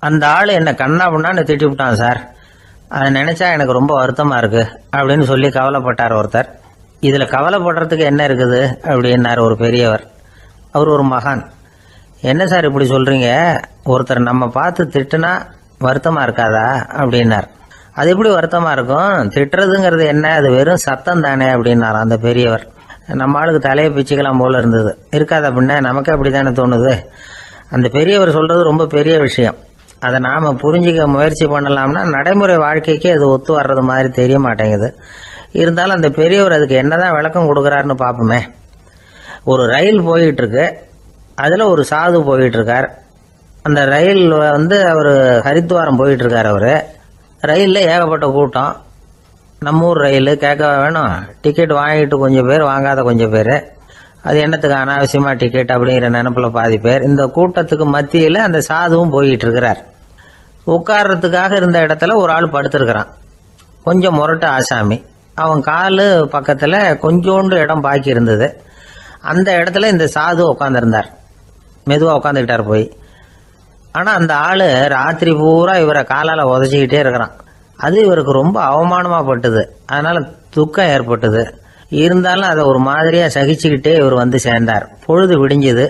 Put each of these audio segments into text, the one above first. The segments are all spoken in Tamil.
அந்த ஆள் என்னை கண்ணா பண்ணான்னு திட்டி விட்டான் சார். அதை நினைச்சா எனக்கு ரொம்ப வருத்தமா இருக்கு அப்படின்னு சொல்லி கவலைப்பட்டார் ஒருத்தர். இதுல கவலைப்படுறதுக்கு என்ன இருக்குது அப்படின்னாரு ஒரு பெரியவர். அவர் ஒரு மகான். என்ன சார் இப்படி சொல்றீங்க, ஒருத்தர் நம்ம பார்த்து திட்டுனா வருத்தமா இருக்காதா அப்படின்னார். அது எப்படி வருத்தமா இருக்கும், திட்டுறதுங்கிறது என்ன, அது வெறும் சத்தம் தானே அப்படின்னார் அந்த பெரியவர். நம்ம ஆளுக்கு தலையை பிச்சுக்கலாம் போல இருந்தது. இருக்காது அப்படின்னா நமக்கே அப்படித்தானே தோணுது. அந்த பெரியவர் சொல்றது ரொம்ப பெரிய விஷயம். அதை நாம புரிஞ்சிக்க முயற்சி பண்ணலாம்னா நடைமுறை வாழ்க்கைக்கு அது ஒத்து வர்றது மாதிரி தெரிய மாட்டேங்குது. இருந்தாலும் அந்த பெரியவர் அதுக்கு என்னதான் விளக்கம் கொடுக்குறாருன்னு பார்ப்போமே. ஒரு ரயில் போயிட்டு இருக்கு, அதுல ஒரு சாது போயிட்டு இருக்கார். அந்த ரயில் அவர் ஹரித்வாரம் போயிட்டு இருக்கார். அவரு ரயில்ல ஏகப்பட்ட கூட்டம். நம்ம ஊர் ரயில் கேட்க வேணும், டிக்கெட் வாங்கிட்டு கொஞ்சம் பேர், வாங்காத கொஞ்சம் பேர். அது என்னத்துக்கு அனாவசியமா டிக்கெட் அப்படிங்கிற நினைப்புல பாதி பேர். இந்த கூட்டத்துக்கு மத்தியில் அந்த சாதுவும் போயிட்டு இருக்கிறார். உட்கார்றதுக்காக இருந்த இடத்துல ஒரு ஆள் படுத்திருக்கிறான். கொஞ்சம் முரட்டு ஆசாமி. அவன் காலு பக்கத்துல கொஞ்சோண்டு இடம் பாக்கி இருந்தது. அந்த இடத்துல இந்த சாது உட்காந்துருந்தார். மெதுவா உட்காந்துக்கிட்டார் போய். ஆனா அந்த ஆளு ராத்திரி பூரா இவரை காலால உதச்சிக்கிட்டே இருக்கிறான். அது இவருக்கு ரொம்ப அவமானமா பட்டுது. அதனால துக்கம் ஏற்பட்டது. இருந்தாலும் அதை ஒரு மாதிரியா சகிச்சுக்கிட்டே இவர் வந்து சேர்ந்தார். பொழுது விடிஞ்சது.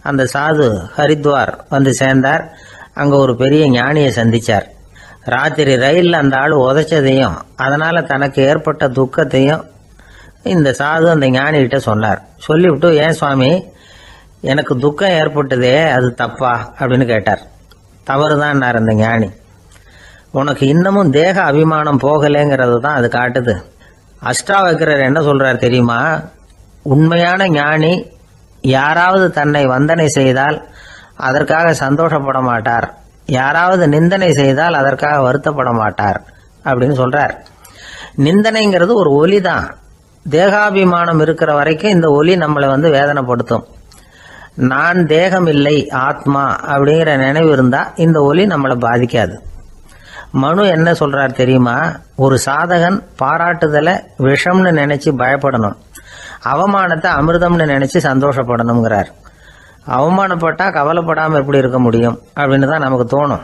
அந்த சாது ஹரித்வார் வந்து சேர்ந்தார். அங்க ஒரு பெரிய ஞானியை சந்திச்சார். ராத்திரி ரயில்ல அந்த ஆள் உதைச்சதையும் அதனால தனக்கு ஏற்பட்ட துக்கத்தையும் இந்த சாது அந்த ஞானி கிட்ட சொன்னார். சொல்லிவிட்டு, ஏன் சுவாமி, எனக்கு துக்கம் ஏற்பட்டதே அது தப்பா அப்படின்னு கேட்டார். தவறுதான் அந்த ஞானி. உனக்கு இன்னமும் தேக அபிமானம் போகலைங்கிறது தான் அது காட்டுது. அஷ்டாவக்கிரர் என்ன சொல்றார் தெரியுமா? உண்மையான ஞானி யாராவது தன்னை வந்தனை செய்தால் அதற்காக சந்தோஷப்பட மாட்டார், யாராவது நிந்தனை செய்தால் அதற்காக வருத்தப்பட மாட்டார் அப்படின்னு சொல்றார். நிந்தனைங்கிறது ஒரு ஒலி தான். தேகாபிமானம் இருக்கிற வரைக்கும் இந்த ஒலி நம்மளை வேதனைப்படுத்தும். நான் தேகம் இல்லை, ஆத்மா அப்படிங்கிற நினைவு இருந்தா இந்த ஒலி நம்மளை பாதிக்காது. மனு என்ன சொல்றார் தெரியுமா? ஒரு சாதகன் பாராட்டுதலை விஷம்னு நினைச்சு பயப்படணும், அவமானத்தை அமிர்தம்னு நினைச்சு சந்தோஷப்படணுங்கிறார். அவமானப்பட்டா கவலைப்படாம எப்படி இருக்க முடியும் அப்படின்னு தான் நமக்கு தோணும்.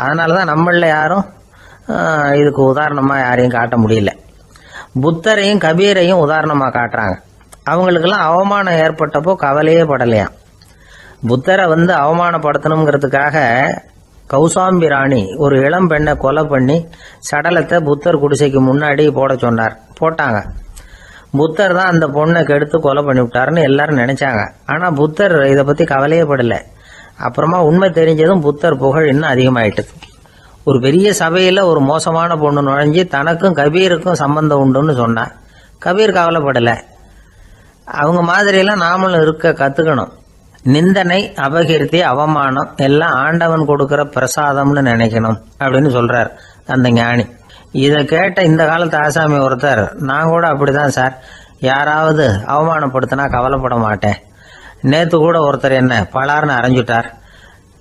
அதனாலதான் நம்மள யாரும் இதுக்கு உதாரணமா யாரையும் காட்ட முடியல. புத்தரையும் கபீரையும் உதாரணமா காட்டுறாங்க. அவங்களுக்கெல்லாம் அவமானம் ஏற்பட்டப்போ கவலையே படலையாம். புத்தரை அவமானப்படுத்தணுங்கிறதுக்காக கௌசாம்பி ராணி ஒரு இளம் பெண்ணை கொலை பண்ணி சடலத்தை புத்தர் குடிசைக்கு முன்னாடி போட சொன்னார். போட்டாங்க. புத்தர் தான் அந்த பொண்ணை கெடுத்து கொலை பண்ணி விட்டாருன்னு எல்லாரும் நினைச்சாங்க. ஆனா புத்தர் இதை பத்தி கவலையே படல. அப்புறமா உண்மை தெரிஞ்சதும் புத்தர் புகழ் இன்னும் அதிகமாயிட்டது. ஒரு பெரிய சபையில ஒரு மோசமான பொண்ணு நுழைஞ்சு தனக்கும் கபீருக்கும் சம்பந்தம் உண்டுன்னு சொன்னா கபீர் கவலைப்படல. அவங்க மாதிரியெல்லாம் நாமளும் இருக்க கத்துக்கணும். நிந்தனை, அபகீர்த்தி, அவமானம் எல்லாம் ஆண்டவன் கொடுக்கிற பிரசாதம்னு நினைக்கணும் அப்படின்னு சொல்றார் அந்த ஞானி. இதை கேட்ட இந்த காலத்து ஆசாமி ஒருத்தர், நான் கூட அப்படிதான் சார், யாராவது அவமானப்படுத்தினா கவலைப்பட மாட்டேன். நேத்து கூட ஒருத்தர் என்ன பலார்னு அரைஞ்சுட்டார்,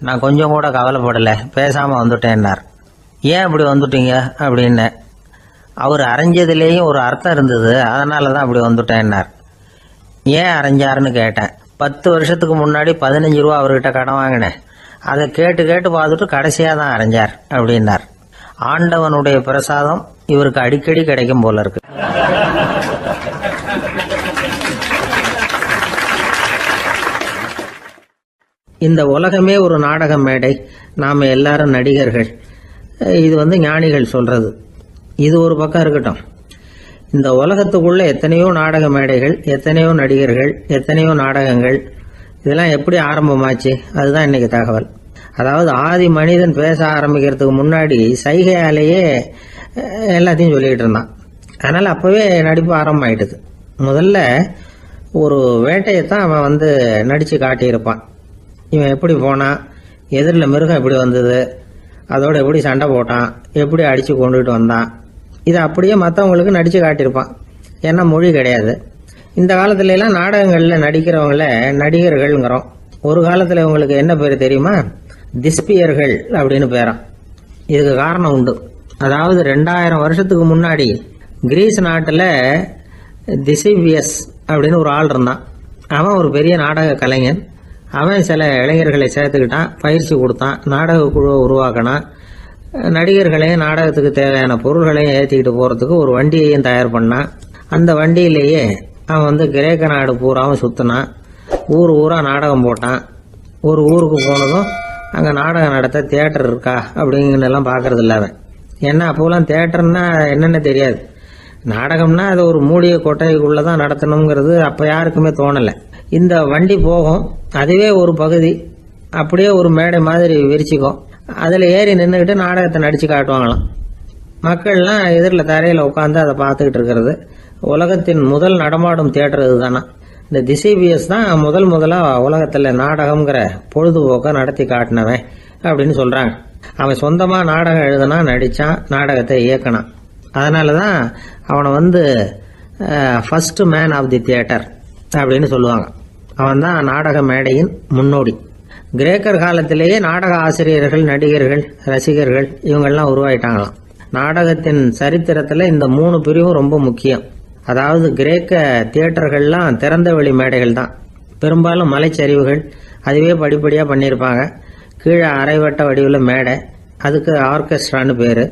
நான் கொஞ்சம் கூட கவலைப்படல, பேசாம வந்துட்டேன்னார். ஏன் அப்படி வந்துட்டீங்க அப்படின்னு. அவர் அரைஞ்சதுலேயும் ஒரு அர்த்தம் இருந்தது, அதனாலதான் அப்படி வந்துட்டேன்னார். ஏன் அரைஞ்சாருன்னு கேட்டேன். 10 வருஷத்துக்கு முன்னாடி 15 ரூபா அவர்கிட்ட கடன் வாங்கினேன், அதை கேட்டு கேட்டு பார்த்துட்டு கடைசியா தான் அரைஞ்சார் அப்படின்னார். ஆண்டவனுடைய பிரசாதம் இவருக்கு அடிக்கடி கிடைக்கும் போல இருக்கு. இந்த உலகமே ஒரு நாடக மேடை, நாம எல்லாரும் நடிகர்கள். இது ஞானிகள் சொல்றது. இது ஒரு பக்கம் இருக்கட்டும். இந்த உலகத்துக்குள்ள எத்தனையோ நாடக மேடைகள், எத்தனையோ நடிகர்கள், எத்தனையோ நாடகங்கள், இதெல்லாம் எப்படி ஆரம்பமாச்சு அதுதான் இன்னைக்கு தகவல். அதாவது ஆதி மனிதன் பேச ஆரம்பிக்கிறதுக்கு முன்னாடி சைகையாலேயே எல்லாத்தையும் சொல்லிக்கிட்டு இருந்தான். அதனால அப்பவே நடிப்பு ஆரம்பமாயிட்டுது. முதல்ல ஒரு வேட்டையத்தான் அவன் நடிச்சு காட்டியிருப்பான். இவன் எப்படி போனான், எதிரில் மிருகம் எப்படி வந்தது, அதோட எப்படி சண்டை போட்டான், எப்படி அடிச்சு கொண்டுகிட்டு வந்தான், இதை அப்படியே மற்றவங்களுக்கு நடிச்சு காட்டியிருப்பான். ஏன்னா மொழி கிடையாது. இந்த காலத்துல எல்லாம் நாடகங்கள்ல நடிக்கிறவங்கள நடிகர்கள்ங்கிறோம். ஒரு காலத்துல இவங்களுக்கு என்ன பேரு தெரியுமா? திஸ்பியர்கள் அப்படின்னு பேராம். இதுக்கு காரணம் உண்டு. அதாவது 2000 வருஷத்துக்கு முன்னாடி கிரீஸ் நாட்டுல திசிபியஸ் அப்படின்னு ஒரு ஆள் இருந்தான். அவன் ஒரு பெரிய நாடக கலைஞன். அவன் சில இளைஞர்களை சேர்த்துக்கிட்டான், பயிற்சி கொடுத்தான், நாடக குழுவை உருவாக்கினான், நடிகர்களையும் நாடகத்துக்கு தேவையான பொருள்களையும் ஏற்றிக்கிட்டு போகிறதுக்கு ஒரு வண்டியையும் தயார் பண்ணான். அந்த வண்டியிலேயே அவன் கிரேக்க நாடு பூராவும் சுற்றினான், ஊர் ஊராக நாடகம் போட்டான். ஒரு ஊருக்கு போனதும் அங்கே நாடகம் நடத்த தியேட்டர் இருக்கா அப்படிங்கிறதெல்லாம் பார்க்கறது இல்லை அவன். ஏன்னா அப்போலாம் தியேட்டர்னா என்னென்ன தெரியாது. நாடகம்னா அது ஒரு மூடிய கொட்டைக்குள்ளே தான் நடத்தணுங்கிறது அப்போ யாருக்குமே தோணலை. இந்த வண்டி போகும், அதுவே ஒரு பகுதி அப்படியே ஒரு மேடை மாதிரி விரிச்சிக்கும். அதில் ஏறி நின்றுக்கிட்டு நாடகத்தை நடித்து காட்டுவாங்களாம். மக்கள்லாம் எதிரில் தரையில் உட்காந்து அதை பார்த்துக்கிட்டு இருக்கிறது. உலகத்தின் முதல் நடமாடும் தியேட்டர் இதுதானா. இந்த திசைபிஎஸ் தான் முதலாக உலகத்தில் நாடகம்ங்கிற பொழுதுபோக்கை நடத்தி காட்டினவன் அப்படின்னு சொல்கிறாங்க. அவன் சொந்தமாக நாடகம் எழுதுனா, நடித்தான், நாடகத்தை இயக்கினான். அதனால தான் அவனை first man of the theatre அப்படின்னு சொல்லுவாங்க. அவன் தான் நாடக மேடையின் முன்னோடி. கிரேக்கர் காலத்திலேயே நாடக ஆசிரியர்கள், நடிகர்கள், ரசிகர்கள் இவங்கெல்லாம் உருவாயிட்டாங்களாம். நாடகத்தின் சரித்திரத்தில் இந்த 3 பிரிவும் ரொம்ப முக்கியம். அதாவது கிரேக்க தியேட்டர்கள்லாம் திறந்த வெளி மேடைகள் தான். பெரும்பாலும் மலைச்சரிவுகள், அதுவே படிப்படியாக பண்ணியிருப்பாங்க. கீழே அரைவட்ட வடிவில் மேடை, அதுக்கு ஆர்கெஸ்ட்ரான்னு பேர்.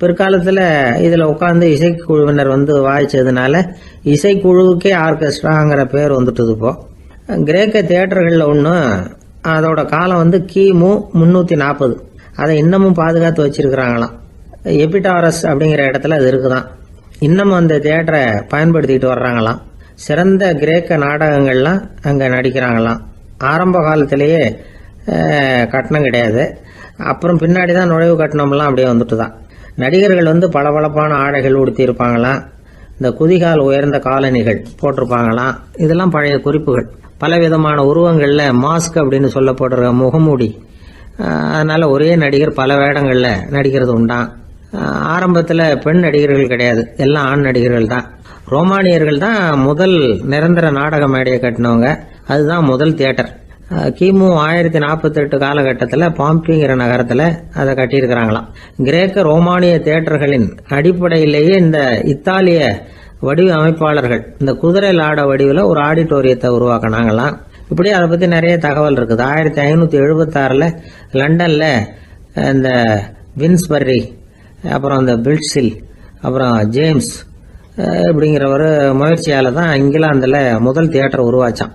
பிற்காலத்தில் இதில் உட்காந்து இசைக்குழுவினர் வாய்ச்சதுனால இசைக்குழுவுக்கே ஆர்கெஸ்ட்ராங்கிற பேர் வந்துட்டுது. இப்போ கிரேக்க தியேட்டர்களில் ஒன்று, அதோட காலம் கிமு 340. அதை இன்னமும் பாதுகாத்து வச்சிருக்கிறாங்களாம். எபிடாரஸ் அப்படிங்கிற இடத்துல அது இருக்குதான். இன்னமும் அந்த தியேட்டரை பயன்படுத்திக்கிட்டு வர்றாங்களாம். சிறந்த கிரேக்க நாடகங்கள்லாம் அங்கே நடிக்கிறாங்களாம். ஆரம்ப காலத்திலேயே கட்டணம் கிடையாது. அப்புறம் பின்னாடி தான் நுழைவு கட்டணம்லாம் அப்படியே வந்துட்டு தான். நடிகர்கள் பளபளப்பான ஆடைகள் உடுத்தி இருப்பாங்களாம். இந்த குதிகால் உயர்ந்த காலணிகள் போட்டிருப்பாங்களாம். இதெல்லாம் பழைய குறிப்புகள். பலவிதமான உருவங்களில் மாஸ்க் அப்படின்னு சொல்லப்படுற முகமூடி. அதனால ஒரே நடிகர் பல வேடங்களில் நடிக்கிறது உண்டான். ஆரம்பத்தில் பெண் நடிகர்கள் கிடையாது, எல்லாம் ஆண் நடிகர்கள் தான். ரோமானியர்கள் தான் முதல் நிரந்தர நாடக மேடையை கட்டினவங்க. அதுதான் முதல் தியேட்டர். கிமு 1048 காலகட்டத்தில் பாம்பிங்கிற நகரத்தில் அதை கட்டியிருக்கிறாங்களாம். கிரேக்க ரோமானிய தியேட்டர்களின் அடிப்படையிலேயே இந்த இத்தாலிய வடிவ அமைப்பாளர்கள் இந்த குதிரை லாட வடிவில் ஒரு ஆடிட்டோரியத்தை உருவாக்கினாங்களாம். இப்படி அதை பற்றி நிறைய தகவல் இருக்குது. 1576 லண்டனில் இந்த வின்ஸ்பர்ரி, அப்புறம் இந்த பில்ட்ஸில், அப்புறம் ஜேம்ஸ் இப்படிங்கிற ஒரு முயற்சியால் தான் இங்கிலாந்தில் முதல் தியேட்டர் உருவாச்சான்.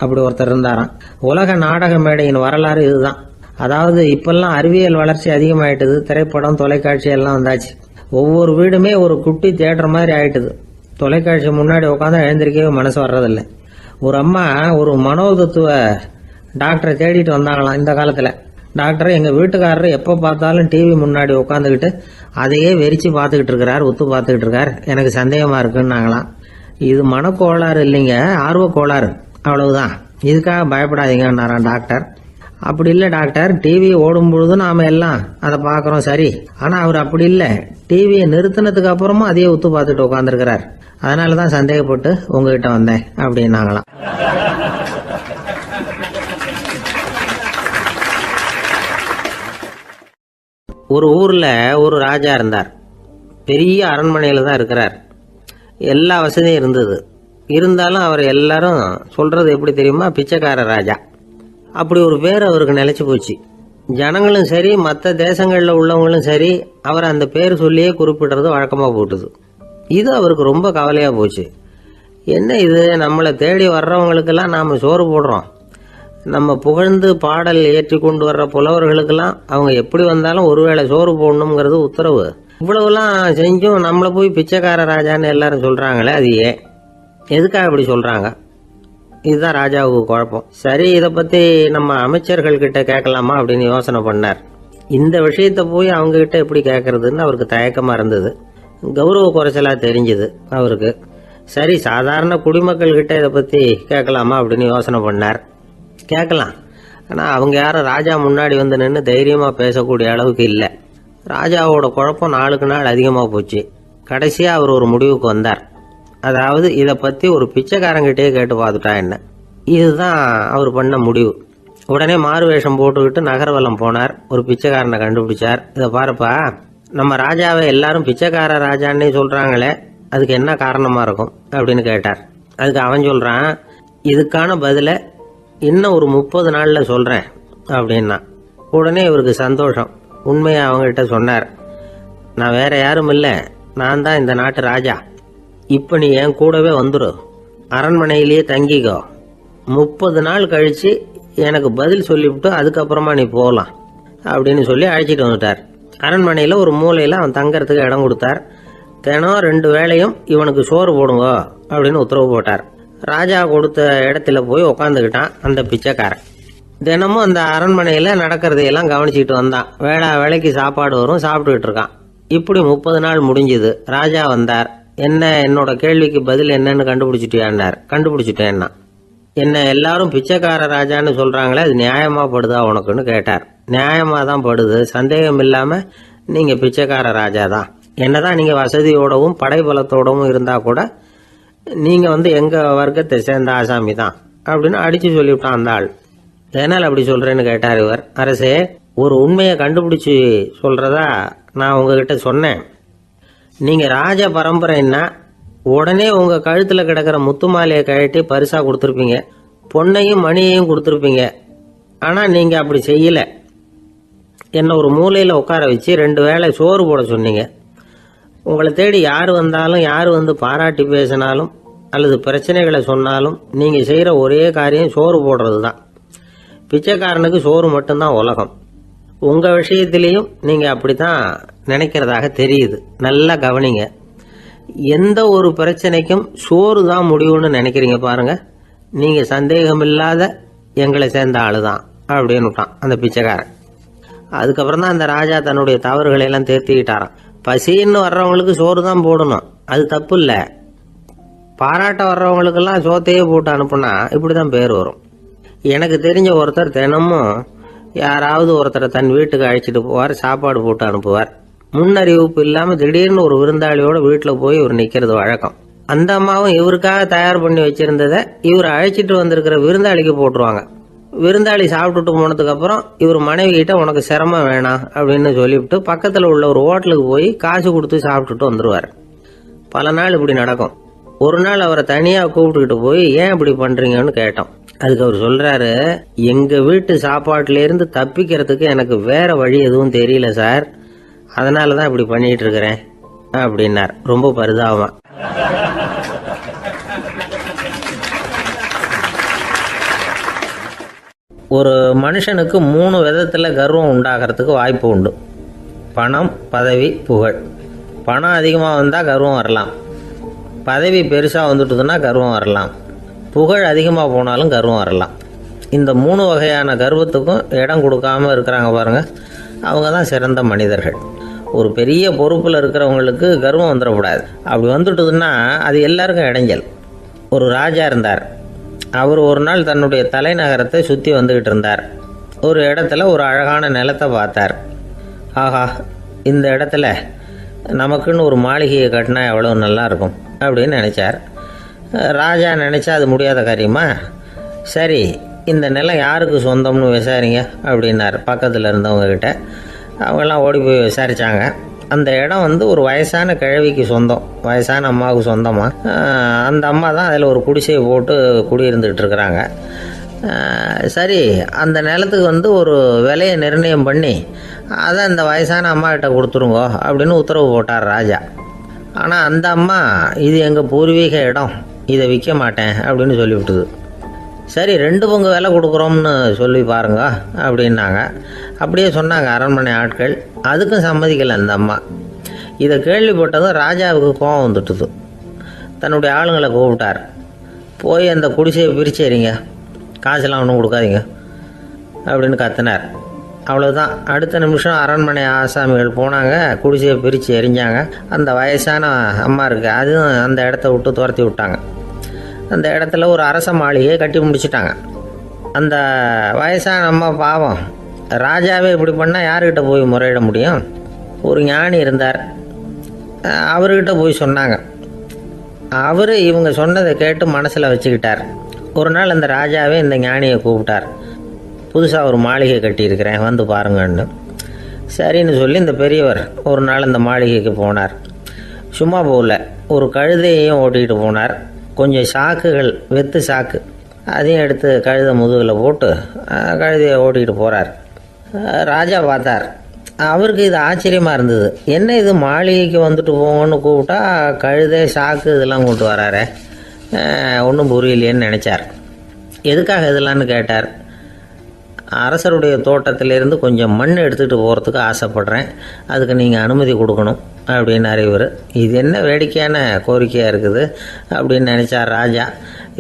அப்படி ஒருத்தர் இருந்தாராம். உலக நாடக மேடையின் வரலாறு இதுதான். அதாவது இப்பெல்லாம் அறிவியல் வளர்ச்சி அதிகமாயிட்டுது, திரைப்படம், தொலைக்காட்சி எல்லாம் வந்தாச்சு. ஒவ்வொரு வீடுமே ஒரு குட்டி தியேட்டர் மாதிரி ஆயிட்டுது. தொலைக்காட்சி முன்னாடி உட்காந்து எழுந்திருக்கவே மனசு வர்றதில்லை. ஒரு அம்மா ஒரு மனோதத்துவ டாக்டரை தேடிட்டு வந்தாங்களாம் இந்த காலத்தில். டாக்டர், எங்கள் வீட்டுக்காரர் எப்போ பார்த்தாலும் டிவி முன்னாடி உட்காந்துக்கிட்டு அதையே வெறிச்சு பார்த்துக்கிட்டு இருக்கிறார், உத்து பார்த்துக்கிட்டு இருக்கார், எனக்கு சந்தேகமாக இருக்குன்னாங்களாம். இது மனக்கோளாறு இல்லைங்க, ஆர்வக்கோளாறு, அவ்வளவுதான், இதுக்காக பயப்படாதீங்கன்னாராம் டாக்டர். அப்படி இல்லை டாக்டர், டிவி ஓடும் பொழுது நாம எல்லாம் அதை பார்க்குறோம் சரி, ஆனால் அவர் அப்படி இல்லை, டிவியை நிறுத்தினதுக்கு அப்புறமும் அதையே உத்து பார்த்துட்டு உட்காந்துருக்கிறார், அதனால தான் சந்தேகப்பட்டு உங்ககிட்ட வந்தேன் அப்படின்னாங்களாம். ஒரு ஊரில் ஒரு ராஜா இருந்தார். பெரிய அரண்மனையில் தான் இருக்கிறார். எல்லா வசதியும் இருந்தது. இருந்தாலும் அவர் எல்லாரும் சொல்கிறது எப்படி தெரியுமா, பிச்சைக்கார ராஜா. அப்படி ஒரு பேர் அவருக்கு நிலைச்சி போச்சு. ஜனங்களும் சரி, மற்ற தேசங்களில் உள்ளவங்களும் சரி, அவர் அந்த பேர் சொல்லியே குறிப்பிடுறது வழக்கமாக போட்டுது. இது அவருக்கு ரொம்ப கவலையாக போச்சு. என்ன இது, நம்மளை தேடி வர்றவங்களுக்கெல்லாம் நாம் சோறு போடுறோம், நம்ம புகழ்ந்து பாடல் ஏற்றி கொண்டு வர்ற புலவர்களுக்கெல்லாம் அவங்க எப்படி வந்தாலும் ஒருவேளை சோறு போடணுங்கிறது உத்தரவு. இவ்வளவுலாம் செஞ்சும் நம்மளை போய் பிச்சைக்கார ராஜான்னு எல்லாரும் சொல்கிறாங்களே, அது ஏன், எதுக்காக இப்படி சொல்கிறாங்க? இதுதான் ராஜாவுக்கு குழப்பம். சரி, இதை பற்றி நம்ம அமைச்சர்கள்கிட்ட கேட்கலாமா அப்படின்னு யோசனை பண்ணார். இந்த விஷயத்தை போய் அவங்ககிட்ட எப்படி கேட்கறதுன்னு அவருக்கு தயக்கமாக இருந்தது. கௌரவ குறைச்சலாக தெரிஞ்சுது அவருக்கு. சரி, சாதாரண குடிமக்கள்கிட்ட இதை பற்றி கேட்கலாமா அப்படின்னு யோசனை பண்ணார். கேட்கலாம், ஆனால் அவங்க யாரும் ராஜா முன்னாடி வந்து நின்று தைரியமாக பேசக்கூடிய அளவுக்கு இல்லை. ராஜாவோட குழப்பம் நாளுக்கு நாள் அதிகமாக போச்சு. கடைசியாக அவர் ஒரு முடிவுக்கு வந்தார். அதாவது இதை பற்றி ஒரு பிச்சைக்காரங்கிட்டே கேட்டு பார்த்துட்டா என்ன, இதுதான் அவர் பண்ண முடிவு. உடனே மாறு வேஷம் போட்டுக்கிட்டு நகர்வலம் போனார். ஒரு பிச்சைக்காரனை கண்டுபிடிச்சார். இதை பாருப்பா, நம்ம ராஜாவை எல்லாரும் பிச்சைக்கார ராஜான்னே சொல்கிறாங்களே, அதுக்கு என்ன காரணமாக இருக்கும் அப்படின்னு கேட்டார். அதுக்கு அவன் சொல்கிறான், இதுக்கான பதிலை இன்னும் ஒரு 30 நாளில் சொல்கிறேன் அப்படின்னா. உடனே இவருக்கு சந்தோஷம். உண்மையை அவங்ககிட்ட சொன்னார். நான் வேற யாரும் இல்லை, நான் தான் இந்த நாட்டு ராஜா. இப்போ நீ என் கூடவே வந்துடு, அரண்மனையிலேயே தங்கிக்கோ. 30 நாள் கழித்து எனக்கு பதில் சொல்லிவிட்டு அதுக்கப்புறமா நீ போகலாம் அப்படின்னு சொல்லி அழைச்சிட்டு வந்துட்டார். அரண்மனையில் ஒரு மூலையில் அவன் தங்கறதுக்கு இடம் கொடுத்தார். தினம் 2 வேளையும் இவனுக்கு சோறு போடுங்க அப்படின்னு உத்தரவு போட்டார். ராஜா கொடுத்த இடத்துல போய் உக்காந்துக்கிட்டான் அந்த பிச்சைக்காரன். தினமும் அந்த அரண்மனையில் நடக்கிறதையெல்லாம் கவனிச்சிட்டு வந்தான். வேளைக்கு சாப்பாடு வரும், சாப்பிட்டுக்கிட்டு இருக்கான். இப்படி 30 நாள் முடிஞ்சுது. ராஜா வந்தார். என்னோட கேள்விக்கு பதில் என்னன்னு கண்டுபிடிச்சிட்டியான்னார். கண்டுபிடிச்சிட்டேன்னா. என்ன எல்லாரும் பிச்சைக்கார ராஜான்னு சொல்றாங்களே, அது நியாயமா படுதா உனக்குன்னு கேட்டார். நியாயமா தான் படுது, சந்தேகம் இல்லாம நீங்க பிச்சைக்கார ராஜா தான். என்னதான் நீங்க வசதியோடவும் படைபலத்தோடவும் இருந்தா கூட நீங்க எங்க வர்க்கத்தை சேர்ந்த ஆசாமி தான் அப்படின்னு அடிச்சு சொல்லிவிட்டான் அந்த ஆள். என்னால் அப்படி சொல்றேன்னு கேட்டார் இவர். அரசே, ஒரு உண்மையை கண்டுபிடிச்சி சொல்றதா நான் உங்ககிட்ட சொன்னேன். நீங்க ராஜ பரம்பரைன்னா உடனே உங்க கழுத்துல கிடக்கிற முத்து மாலையை கழட்டி பரிசா கொடுத்துருப்பீங்க, பொண்ணையும் மணியையும் கொடுத்துருப்பீங்க. ஆனா நீங்க அப்படி செய்யல. என்ன ஒரு மூலையில உட்கார வச்சு 2 வேளை சோறு போட சொன்னீங்க. உங்களை தேடி யார் வந்தாலும், யார் பாராட்டி பேசினாலும் அல்லது பிரச்சனைகளை சொன்னாலும் நீங்க செய்யற ஒரே காரியம் சோறு போடுறது தான். பிச்சைக்காரனுக்கு சோறு மட்டும்தான் உலகம். உங்க விஷயத்திலையும் நீங்க அப்படித்தான் நினைக்கிறதாக தெரியுது. நல்லா கவனிங்க. எந்த ஒரு பிரச்சனைக்கும் சோறு தான் முடிவுன்னு நினைக்கிறீங்க பாருங்க. நீங்க சந்தேகம் இல்லாத எங்களை சேர்ந்த ஆளுதான் அப்படின்னுட்டான் அந்த பிச்சைக்காரன். அதுக்கப்புறம் தான் அந்த ராஜா தன்னுடைய தவறுகளை எல்லாம் தேர்த்திக்கிட்டாராம். பசின்னு வர்றவங்களுக்கு சோறு தான் போடணும், அது தப்பு இல்லை. பாராட்ட வர்றவங்களுக்கெல்லாம் சோத்தையே போட்டு அனுப்புனா இப்படிதான் பேர் வரும். எனக்கு தெரிஞ்ச ஒருத்தர் தினமும் யாராவது ஒருத்தரை தன் வீட்டுக்கு அழைச்சிட்டு போவார், சாப்பாடு போட்டு அனுப்புவார். முன்னறிவிப்பு இல்லாம திடீர்னு ஒரு விருந்தாளியோட வீட்டில் போய் இவர் நிக்கிறது வழக்கம். அந்த அம்மாவும் இவருக்காக தயார் பண்ணி வச்சிருந்ததை இவர் அழைச்சிட்டு வந்திருக்கிற விருந்தாளிக்கு போட்டுருவாங்க. விருந்தாளி சாப்பிட்டுட்டு போனதுக்கு அப்புறம் இவர் மனைவி கிட்ட உனக்கு சிரமம் வேணாம் அப்படின்னு சொல்லிவிட்டு பக்கத்தில் உள்ள ஒரு ஹோட்டலுக்கு போய் காசு கொடுத்து சாப்பிட்டுட்டு வந்துருவார். பல நாள் இப்படி நடக்கும். ஒரு நாள் அவரை தனியா கூப்பிட்டுக்கிட்டு போய் ஏன் இப்படி பண்றீங்கன்னு கேட்டோம். அதுக்கு அவர் சொல்றாரு, எங்க வீட்டு சாப்பாட்டுல இருந்து தப்பிக்கிறதுக்கு எனக்கு வேற வழி எதுவும் தெரியல சார், அதனாலதான் இப்படி பண்ணிட்டு இருக்கிறேன் அப்படின்னார். ரொம்ப பரிதாபமா. ஒரு மனுஷனுக்கு 3 விதத்துல கர்வம் உண்டாகிறதுக்கு வாய்ப்பு உண்டு. பணம், பதவி, புகழ். பணம் அதிகமாக வந்தால் கர்வம் வரலாம், பதவி பெருசாக வந்துட்டுதுன்னா கர்வம் வரலாம், புகழ் அதிகமாக போனாலும் கர்வம் வரலாம். இந்த 3 வகையான கர்வத்துக்கும் இடம் கொடுக்காம இருக்கிறாங்க பாருங்க, அவங்க தான் சிறந்த மனிதர்கள். ஒரு பெரிய பொறுப்பில் இருக்கிறவங்களுக்கு கர்வம் வந்துடக்கூடாது. அப்படி வந்துட்டுதுன்னா அது எல்லாருக்கும் இடைஞ்சல். ஒரு ராஜா இருந்தார். அவர் ஒரு நாள் தன்னுடைய தலைநகரத்தை சுற்றி வந்துக்கிட்டு இருந்தார். ஒரு இடத்துல ஒரு அழகான நிலத்தை பார்த்தார். ஆஹா, இந்த இடத்துல நமக்குன்னு ஒரு மாளிகையை கட்டினா எவ்வளோ நல்லா இருக்கும் அப்படின்னு நினச்சார். ராஜா நினச்சா அது முடியாத காரியமா? சரி, இந்த நிலம் யாருக்கு சொந்தம்னு விசாரிங்க அப்படின்னார் பக்கத்தில் இருந்தவங்கக்கிட்ட. அவங்கெல்லாம் ஓடி போய் விசாரித்தாங்க. அந்த இடம் ஒரு வயசான கிழவிக்கு சொந்தம், வயசான அம்மாவுக்கு சொந்தமாக. அந்த அம்மா தான் அதில் ஒரு குடிசையை போட்டு குடியிருந்துக்கிட்டு இருக்கிறாங்க. சரி, அந்த நிலத்துக்கு ஒரு விலையை நிர்ணயம் பண்ணி அதை அந்த வயசான அம்மா கிட்ட கொடுத்துருங்கோ அப்படின்னு உத்தரவு போட்டார் ராஜா. ஆனால் அந்த அம்மா, இது எங்கள் பூர்வீக இடம், இதை விற்க மாட்டேன் அப்படின்னு சொல்லிவிட்டுது. சரி, 2 பங்கு விலை கொடுக்குறோம்னு சொல்லி பாருங்க அப்படின்னாங்க. அப்படியே சொன்னாங்க அரண்மனை ஆட்கள். அதுக்கும் சம்மதிக்கலை அந்த அம்மா. இதை கேள்விப்பட்டதும் ராஜாவுக்கு கோபம் வந்துட்டுது. தன்னுடைய ஆளுங்களை கூப்பிட்டார். போய் அந்த குடிசையை பிரித்து எறிங்க, காசெல்லாம் ஒன்றும் கொடுக்காதீங்க அப்படின்னு கத்தினார். அவ்வளோதான். அடுத்த நிமிஷம் அரண்மனை ஆசாமிகள் போனாங்க, குடிசையை பிரித்து எரிஞ்சாங்க. அந்த வயசான அம்மா இருக்கு, அதுவும் அந்த இடத்த விட்டு துரத்தி விட்டாங்க. அந்த இடத்துல ஒரு அரச மாளிகையை கட்டி முடிச்சிட்டாங்க. அந்த வயசான அம்மா பாவம், ராஜாவே இப்படி பண்ணால் யார்கிட்ட போய் முறையிட முடியும்? ஒரு ஞானி இருந்தார், அவர்கிட்ட போய் சொன்னாங்க. அவர் இவங்க சொன்னதை கேட்டு மனசில் வச்சுக்கிட்டார். ஒரு நாள் அந்த ராஜாவே இந்த ஞானியை கூப்பிட்டார். புதுசாக ஒரு மாளிகை கட்டியிருக்கிறேன், வந்து பாருங்கன்னு. சரின்னு சொல்லி இந்த பெரியவர் ஒரு நாள் இந்த மாளிகைக்கு போனார். சும்மா போகல, ஒரு கழுதையையும் ஓட்டிகிட்டு போனார். கொஞ்சம் சாக்குகள், வெத்து சாக்கு, அதையும் எடுத்து கழுதை முதுகில் போட்டு கழுதையை ஓட்டிகிட்டு போகிறார். ராஜா பார்த்தார். அவருக்கு இது ஆச்சரியமாக இருந்தது. என்ன இது மாளிகைக்கு வந்துட்டு போங்கன்னு கூப்பிட்டா கழுதை சாக்கு இதெல்லாம் கூப்பிட்டு வராரு, ஒன்றும் புரியலையேன்னு நினச்சார். எதுக்காக இதெல்லாம்னு கேட்டார். அரசருடைய தோட்டத்திலேருந்து கொஞ்சம் மண் எடுத்துகிட்டு போகிறதுக்கு ஆசைப்பட்றேன், அதுக்கு நீங்கள் அனுமதி கொடுக்கணும் அப்படின்னாரு இவர். இது என்ன வேடிக்கையான கோரிக்கையாக இருக்குது அப்படின்னு நினச்சார் ராஜா.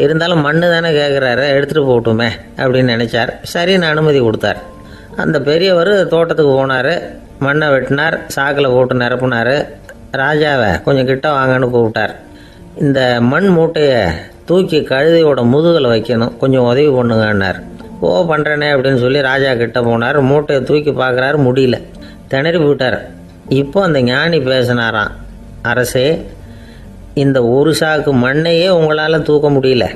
இருந்தாலும் மண் தானே கேட்குறாரு, எடுத்துகிட்டு போகட்டுமே அப்படின்னு நினச்சார். சரின்னு அனுமதி கொடுத்தார். அந்த பெரியவர் தோட்டத்துக்கு போனார், மண்ணை வெட்டினார், சாக்கில் போட்டு நிரப்புனார். ராஜாவை கொஞ்சம் கிட்ட வாங்கன்னு கூப்பிட்டார். இந்த மண் மூட்டையை தூக்கி கழுதையோட முதுகில் வைக்கணும், கொஞ்சம் உதவி பண்ணுங்கன்னார். பண்ணுறேனே அப்படின்னு சொல்லி ராஜா கிட்ட போனார். மூட்டையை தூக்கி பார்க்குறாரு, முடியல, திணறி போயிட்டார். இப்போ அந்த ஞானி பேசினாராம். அரசே, இந்த ஒரு சாக்கு மண்ணையே உங்களால் தூக்க முடியல,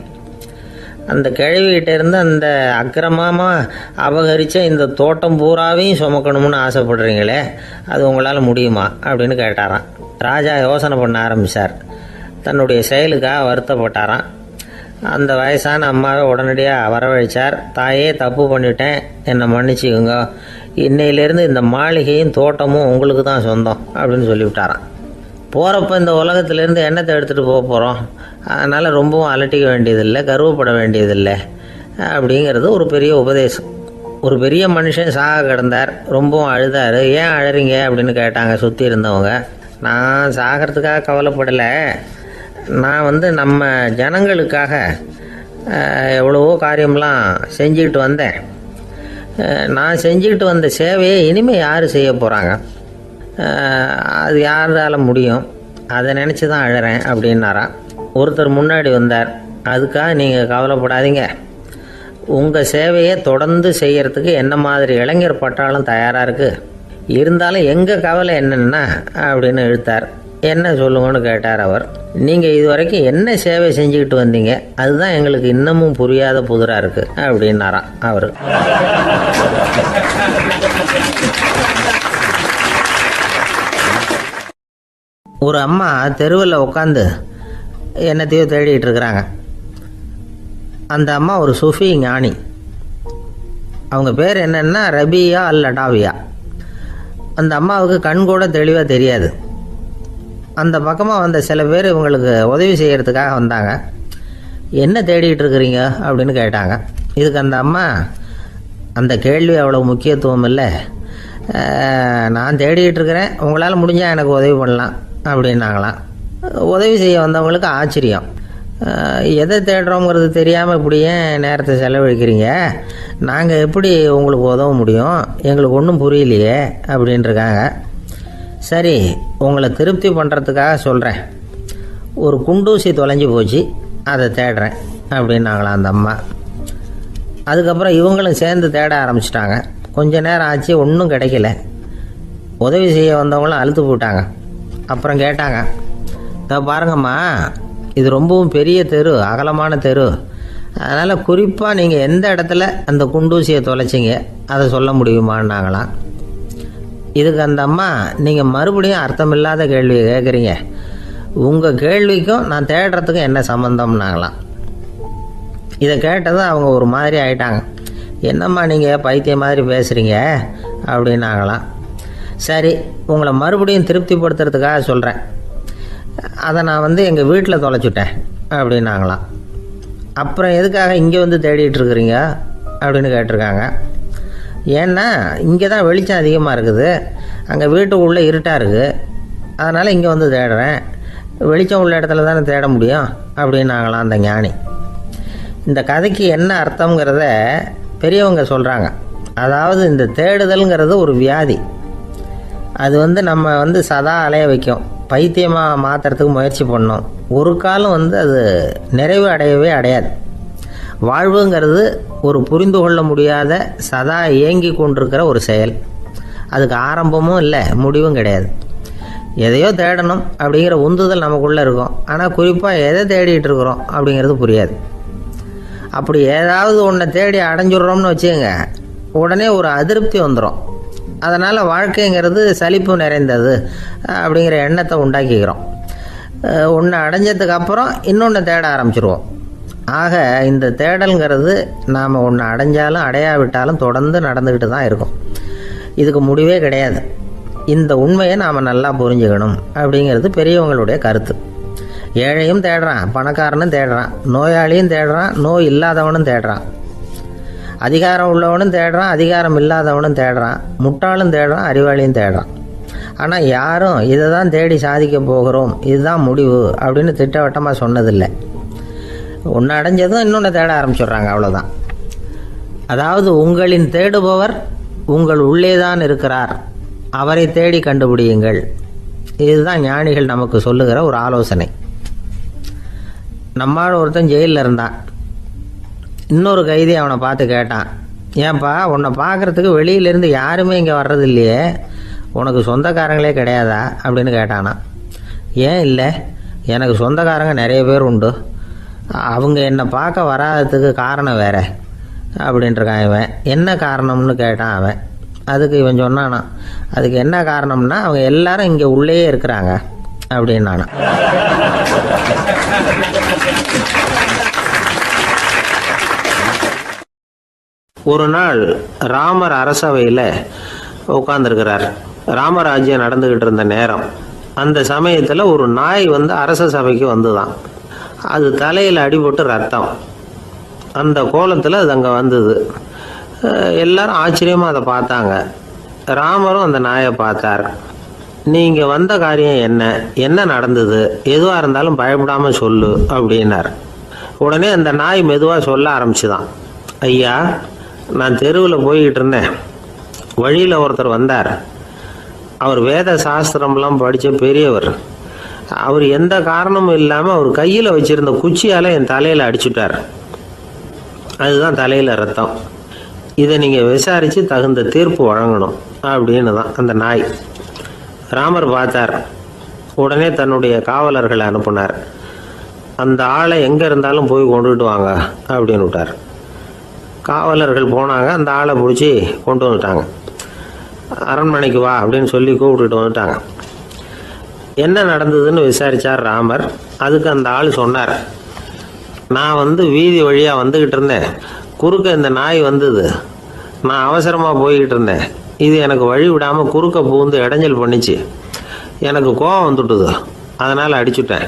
அந்த கிழவிகிட்ட இருந்து அந்த அக்கிரமமாக அபகரித்த இந்த தோட்டம் பூராவையும் சுமக்கணும்னு ஆசைப்படுறீங்களே, அது உங்களால் முடியுமா அப்படின்னு கேட்டாராம். ராஜா யோசனை பண்ண ஆரம்பித்தார். தன்னுடைய செயலுக்காக வருத்தப்பட்டாராம். அந்த வயசான அம்மாவை உடனடியாக வரவழைச்சார். தாயே, தப்பு பண்ணிட்டேன், என்னை மன்னிச்சுக்குங்க, இன்னையிலேருந்து இந்த மாளிகையும் தோட்டமும் உங்களுக்கு தான் சொந்தம் அப்படின்னு சொல்லிவிட்டாராம். போகிறப்ப இந்த உலகத்திலேருந்து எண்ணத்தை எடுத்துகிட்டு போக போகிறோம், அதனால் ரொம்பவும் அலட்டிக்க வேண்டியதில்லை, கர்வப்பட வேண்டியதில்லை அப்படிங்கிறது ஒரு பெரிய உபதேசம். ஒரு பெரிய மனுஷன் சாக கிடந்தார், ரொம்பவும் அழுதார். ஏன் அழறீங்க அப்படின்னு கேட்டாங்க சுற்றி இருந்தவங்க. நான் சாகிறதுக்காக கவலைப்படலை, நான் நம்ம ஜனங்களுக்காக எவ்வளவோ காரியம்லாம் செஞ்சுக்கிட்டு வந்தேன். நான் செஞ்சுக்கிட்டு வந்த சேவையை இனிமேல் யார் செய்ய போகிறாங்க, அது யாரால் முடியும், அதை நினச்சி தான் அழறேன் அப்படின்னாராம். ஒருத்தர் முன்னாடி வந்தார். அதுக்காக நீங்கள் கவலைப்படாதீங்க, உங்கள் சேவையை தொடர்ந்து செய்கிறதுக்கு என்ன மாதிரி இளைஞர் பட்டாலும் தயாராக இருக்குது, இருந்தாலும் எங்கள் கவலை என்னென்னா அப்படின்னு இழுத்தார். என்ன சொல்லுங்கன்னு கேட்டார் அவர். நீங்கள் இது வரைக்கும் என்ன சேவை செஞ்சுக்கிட்டு வந்தீங்க, அதுதான் எங்களுக்கு இன்னமும் புரியாத புதிராக இருக்குது அப்படின்னாராம் அவர். ஒரு அம்மா தெருவில் உட்காந்து என்னத்தையோ தேடிட்டு இருக்கிறாங்க. அந்த அம்மா ஒரு சூஃபி ஞானி. அவங்க பேர் என்னன்னா ரபியா அடாவியா. அந்த அம்மாவுக்கு கண் கூட தெளிவாக தெரியாது. அந்த பக்கமாக வந்த சில பேர் இவங்களுக்கு உதவி செய்கிறதுக்காக வந்தாங்க. என்ன தேடிட்டு இருக்கிறீங்க அப்படின்னு கேட்டாங்க. இதுக்கு அந்த அம்மா, அந்த கேள்வி அவ்வளோ முக்கியத்துவம் இல்லை, நான் தேடிட்டு இருக்கிறேன், உங்களால் முடிஞ்சால் எனக்கு உதவி பண்ணலாம் அப்படின்னாங்களாம். உதவி செய்ய வந்தவங்களுக்கு ஆச்சரியம். எதை தேடுறோங்கிறது தெரியாமல் இப்படி ஏன் நேரத்தை செலவழிக்கிறீங்க, நாங்கள் எப்படி உங்களுக்கு உதவ முடியும், எங்களுக்கு ஒன்றும் புரியலையே அப்படின்ட்டுருக்காங்க. சரி, உங்களை திருப்தி பண்ணுறதுக்காக சொல்கிறேன், ஒரு குண்டூசி தொலைஞ்சி போச்சு, அதை தேடுறேன் அப்படின்னாங்களாம் அந்த அம்மா. அதுக்கப்புறம் இவங்களும் சேர்ந்து தேட ஆரம்பிச்சிட்டாங்க. கொஞ்ச நேரம் ஆச்சு, ஒன்றும் கிடைக்கல. உதவி செய்ய வந்தவங்களும் அழுத்து போட்டாங்க. அப்புறம் கேட்டாங்க, பாருங்கம்மா, இது ரொம்பவும் பெரிய தெரு, அகலமான தெரு, அதனால் குறிப்பாக நீங்கள் எந்த இடத்துல அந்த குண்டூசியை தொலைச்சிங்க அதை சொல்ல முடியுமான்னாங்களாம். இதுக்கு அந்த அம்மா, நீங்கள் மறுபடியும் அர்த்தமில்லாத கேள்வியை கேட்குறீங்க, உங்கள் கேள்விக்கும் நான் தேடுறதுக்கும் என்ன சம்மந்தம்னாங்களாம். இதை கேட்டதும் அவங்க ஒரு மாதிரி ஆயிட்டாங்க. என்னம்மா நீங்கள் பைத்தியம் மாதிரி பேசுகிறீங்க அப்படின்னாங்களாம். சரி, உங்களை மறுபடியும் திருப்திப்படுத்துறதுக்காக சொல்கிறேன், அதை நான் எங்கள் வீட்டில் தொலைச்சிட்டேன் அப்படின்னாங்களாம். அப்புறம் எதுக்காக இங்கே வந்து தேடிட்டு இருக்கிறீங்க அப்படின்னு கேட்டிருக்காங்க. ஏன்னா இங்கே தான் வெளிச்சம் அதிகமாக இருக்குது, அங்கே வீட்டுக்குள்ளே இருட்டாக இருக்குது, அதனால் இங்கே வந்து தேடுறேன், வெளிச்சம் உள்ள இடத்துல தானே தேட முடியும் அப்படின்னாங்களாம் அந்த ஞானி. இந்த கதைக்கு என்ன அர்த்தங்கிறத பெரியவங்க சொல்கிறாங்க. அதாவது இந்த தேடுதல்ங்கிறது ஒரு வியாதி. அது நம்ம சதா அலைய வைக்கும், பைத்தியமாக மாற்றுறதுக்கு முயற்சி பண்ணோம். ஒரு காலம் அது நிறைவு அடையவே அடையாது. வாழ்வுங்கிறது ஒரு புரிந்து கொள்ள முடியாத சதா இயங்கி கொண்டிருக்கிற ஒரு செயல். அதுக்கு ஆரம்பமும் இல்லை, முடிவும் கிடையாது. எதையோ தேடணும் அப்படிங்கிற உந்துதல் நமக்குள்ளே இருக்கும், ஆனால் குறிப்பாக எதை தேடிட்டு இருக்கிறோம் அப்படிங்கிறது புரியாது. அப்படி ஏதாவது ஒன்றை தேடி அடைஞ்சிடுறோம்னு வச்சுக்கோங்க, உடனே ஒரு அதிருப்தி வந்துடும். அதனால் வாழ்க்கைங்கிறது சலிப்பு நிறைந்தது அப்படிங்கிற எண்ணத்தை உண்டாக்கிக்கிறோம். ஒன்று அடைஞ்சதுக்கு அப்புறம் இன்னொன்று தேட ஆரம்பிச்சிருவோம். ஆக இந்த தேடல்ங்கிறது நாம் ஒன்று அடைஞ்சாலும் அடையாவிட்டாலும் தொடர்ந்து நடந்துக்கிட்டு தான் இருக்கும். இதுக்கு முடிவே கிடையாது. இந்த உண்மையை நாம் நல்லா புரிஞ்சுக்கணும் அப்படிங்கிறது பெரியவங்களுடைய கருத்து. ஏழையும் தேடுறான், பணக்காரனும் தேடுறான், நோயாளியும் தேடுறான், நோய் இல்லாதவனும் தேடுறான், அதிகாரம் உள்ளவனும் தேடுறான், அதிகாரம் இல்லாதவனும் தேடுறான், முட்டாளும் தேடுறான், அறிவாளியும் தேடுறான். ஆனால் யாரும் இதை தான் தேடி சாதிக்க போகிறோம், இதுதான் முடிவு அப்படின்னு திட்டவட்டமாக சொன்னதில்லை. ஒன்று அடைஞ்சதும் இன்னொன்று தேட ஆரம்பிச்சிடுறாங்க, அவ்வளோதான். அதாவது உங்களின் தேடுபவர் உங்கள் உள்ளே தான் இருக்கிறார், அவரை தேடி கண்டுபிடியுங்கள். இதுதான் ஞானிகள் நமக்கு சொல்லுகிற ஒரு ஆலோசனை. நம்மால் ஒருத்தன் ஜெயிலில் இருந்தான். இன்னொரு கைதி அவனை பார்த்து கேட்டான், ஏன்பா உன்னை பார்க்குறதுக்கு வெளியிலேருந்து யாருமே இங்கே வர்றது இல்லையே, உனக்கு சொந்தக்காரங்களே கிடையாதா அப்படின்னு கேட்டானா. ஏன் இல்லை, எனக்கு சொந்தக்காரங்க நிறைய பேர் உண்டு, அவங்க என்னை பார்க்க வராததுக்கு காரணம் வேற அப்படின்ட்டுருக்கான் இவன். என்ன காரணம்னு கேட்டான் அவன். அதுக்கு இவன் சொன்னானா, அதுக்கு என்ன காரணம்னா அவங்க எல்லாரும் இங்கே உள்ளேயே இருக்கிறாங்க அப்படின்னானா. ஒரு நாள் ராமர் அரசவையில் உட்கார்ந்துருக்கிறார். ராமராஜ்யம் நடந்துக்கிட்டு இருந்த நேரம். அந்த சமயத்தில் ஒரு நாய் அரச சபைக்கு வந்துதான். அது தலையில் அடிபட்டு ரத்தம். அந்த கோலத்தில் அது அங்கே வந்தது. எல்லாரும் ஆச்சரியமாக அதை பார்த்தாங்க. ராமரும் அந்த நாயை பார்த்தார். நீங்கள் வந்த காரியம் என்ன, என்ன நடந்தது, எதுவாக இருந்தாலும் பயப்படாமல் சொல்லு அப்படின்னார். உடனே அந்த நாய் மெதுவாக சொல்ல ஆரம்பிச்சுதான். ஐயா, நான் தெருவில் போய்கிட்டு இருந்தேன். வழியில் ஒருத்தர் வந்தார். அவர் வேத சாஸ்திரம்லாம் படித்த பெரியவர். அவர் எந்த காரணமும் இல்லாமல் அவர் கையில் வச்சுருந்த குச்சியால் என் தலையில் அடிச்சுட்டார். அதுதான் தலையில் ரத்தம். இதை நீங்கள் விசாரித்து தகுந்த தீர்ப்பு வழங்கணும் அப்படின்னு தான் அந்த நாய். ராமர் பார்த்தார். உடனே தன்னுடைய காவலர்களை அனுப்புனார். அந்த ஆளை எங்கே இருந்தாலும் போய் கொண்டுகிட்டு வாங்க அப்படின்னு விட்டார். காவலர்கள் போனாங்க. அந்த ஆளை பிடிச்சி கொண்டு வந்துட்டாங்க. அரண்மனைக்கு வா அப்படின்னு சொல்லி கூப்பிட்டுட்டு வந்துட்டாங்க. என்ன நடந்ததுன்னு விசாரித்தார் ராமர். அதுக்கு அந்த ஆள் சொன்னார், நான் வீதி வழியாக வந்துக்கிட்டு இருந்தேன். குறுக்க இந்த நாய் வந்தது. நான் அவசரமாக போய்கிட்டு இருந்தேன். இது எனக்கு வழி விடாமல் குறுக்க பூந்து இடைஞ்சல் பண்ணிச்சு. எனக்கு கோபம் வந்துட்டுது. அதனால் அடிச்சுட்டேன்.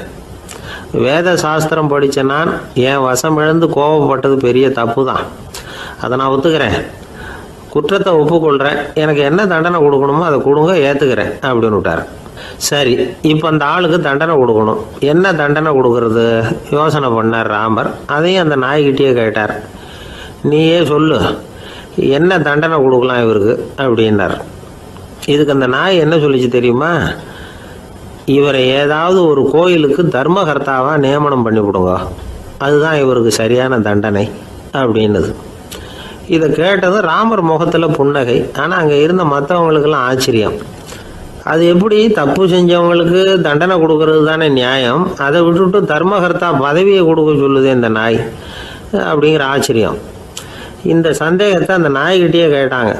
வேத சாஸ்திரம் படித்த நான் என் வசம் இழந்து கோபப்பட்டது பெரிய தப்பு தான். அதை நான் ஒத்துக்கிறேன். குற்றத்தை ஒப்புக்கொள்கிறேன். எனக்கு என்ன தண்டனை கொடுக்கணுமோ அதை கொடுங்க, ஏற்றுக்கிறேன் அப்படின்னு விட்டார். சரி, இப்போ அந்த ஆளுக்கு தண்டனை கொடுக்கணும். என்ன தண்டனை கொடுக்கறது யோசனை பண்ணார் ராமர். அதையும் அந்த நாய்கிட்டே கேட்டார். நீயே சொல்லு, என்ன தண்டனை கொடுக்கலாம் இவருக்கு அப்படின்னார். இதுக்கு அந்த நாய் என்ன சொல்லிச்சு தெரியுமா? இவரை ஏதாவது ஒரு கோயிலுக்கு தர்மகர்த்தாவாக நியமனம் பண்ணி விடுங்க, அதுதான் இவருக்கு சரியான தண்டனை அப்படின்னுது. இதை கேட்டதும் ராமர் முகத்தில் புன்னகை. ஆனால் அங்கே இருந்த மற்றவங்களுக்கெல்லாம் ஆச்சரியம். அது எப்படி, தப்பு செஞ்சவங்களுக்கு தண்டனை கொடுக்கறது தானே நியாயம், அதை விட்டுட்டு தர்மகர்த்தா பதவியை கொடுக்க சொல்லுது இந்த நாய் அப்படிங்கிற ஆச்சரியம். இந்த சந்தேகத்தை அந்த நாய்கிட்டே கேட்டாங்க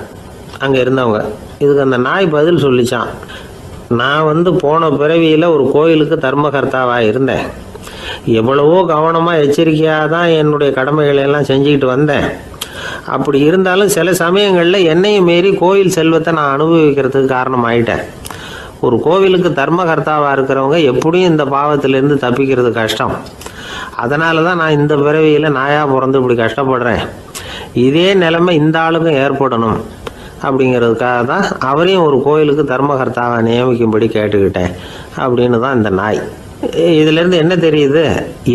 அங்கே இருந்தவங்க. இதுக்கு அந்த நாய் பதில் சொல்லிச்சான். நான் போன பிறவியில் ஒரு கோயிலுக்கு தர்மகர்த்தாவாக இருந்தேன். எவ்வளவோ கவனமாக எச்சரிக்கையாக தான் என்னுடைய கடமைகளை எல்லாம் செஞ்சுக்கிட்டு வந்தேன். அப்படி இருந்தாலும் சில சமயங்களில் என்னையும் மீறி கோயில் செல்வத்தை நான் அனுபவிக்கிறதுக்கு காரணமாயிட்டேன். ஒரு கோவிலுக்கு தர்மகர்த்தாவாக இருக்கிறவங்க எப்படியும் இந்த பாவத்திலேருந்து தப்பிக்கிறது கஷ்டம். அதனால தான் நான் இந்த பிறவியில் நாயாக பிறந்து இப்படி கஷ்டப்படுறேன். இதே நிலைமை இந்த ஆளுக்கும் ஏற்படணும் அப்படிங்கிறதுக்காக தான் அவரையும் ஒரு கோயிலுக்கு தர்மகர்த்தாவை நியமிக்கும்படி கேட்டுக்கிட்டேன் அப்படின்னு தான் இந்த நாய். இதிலேருந்து என்ன தெரியுது?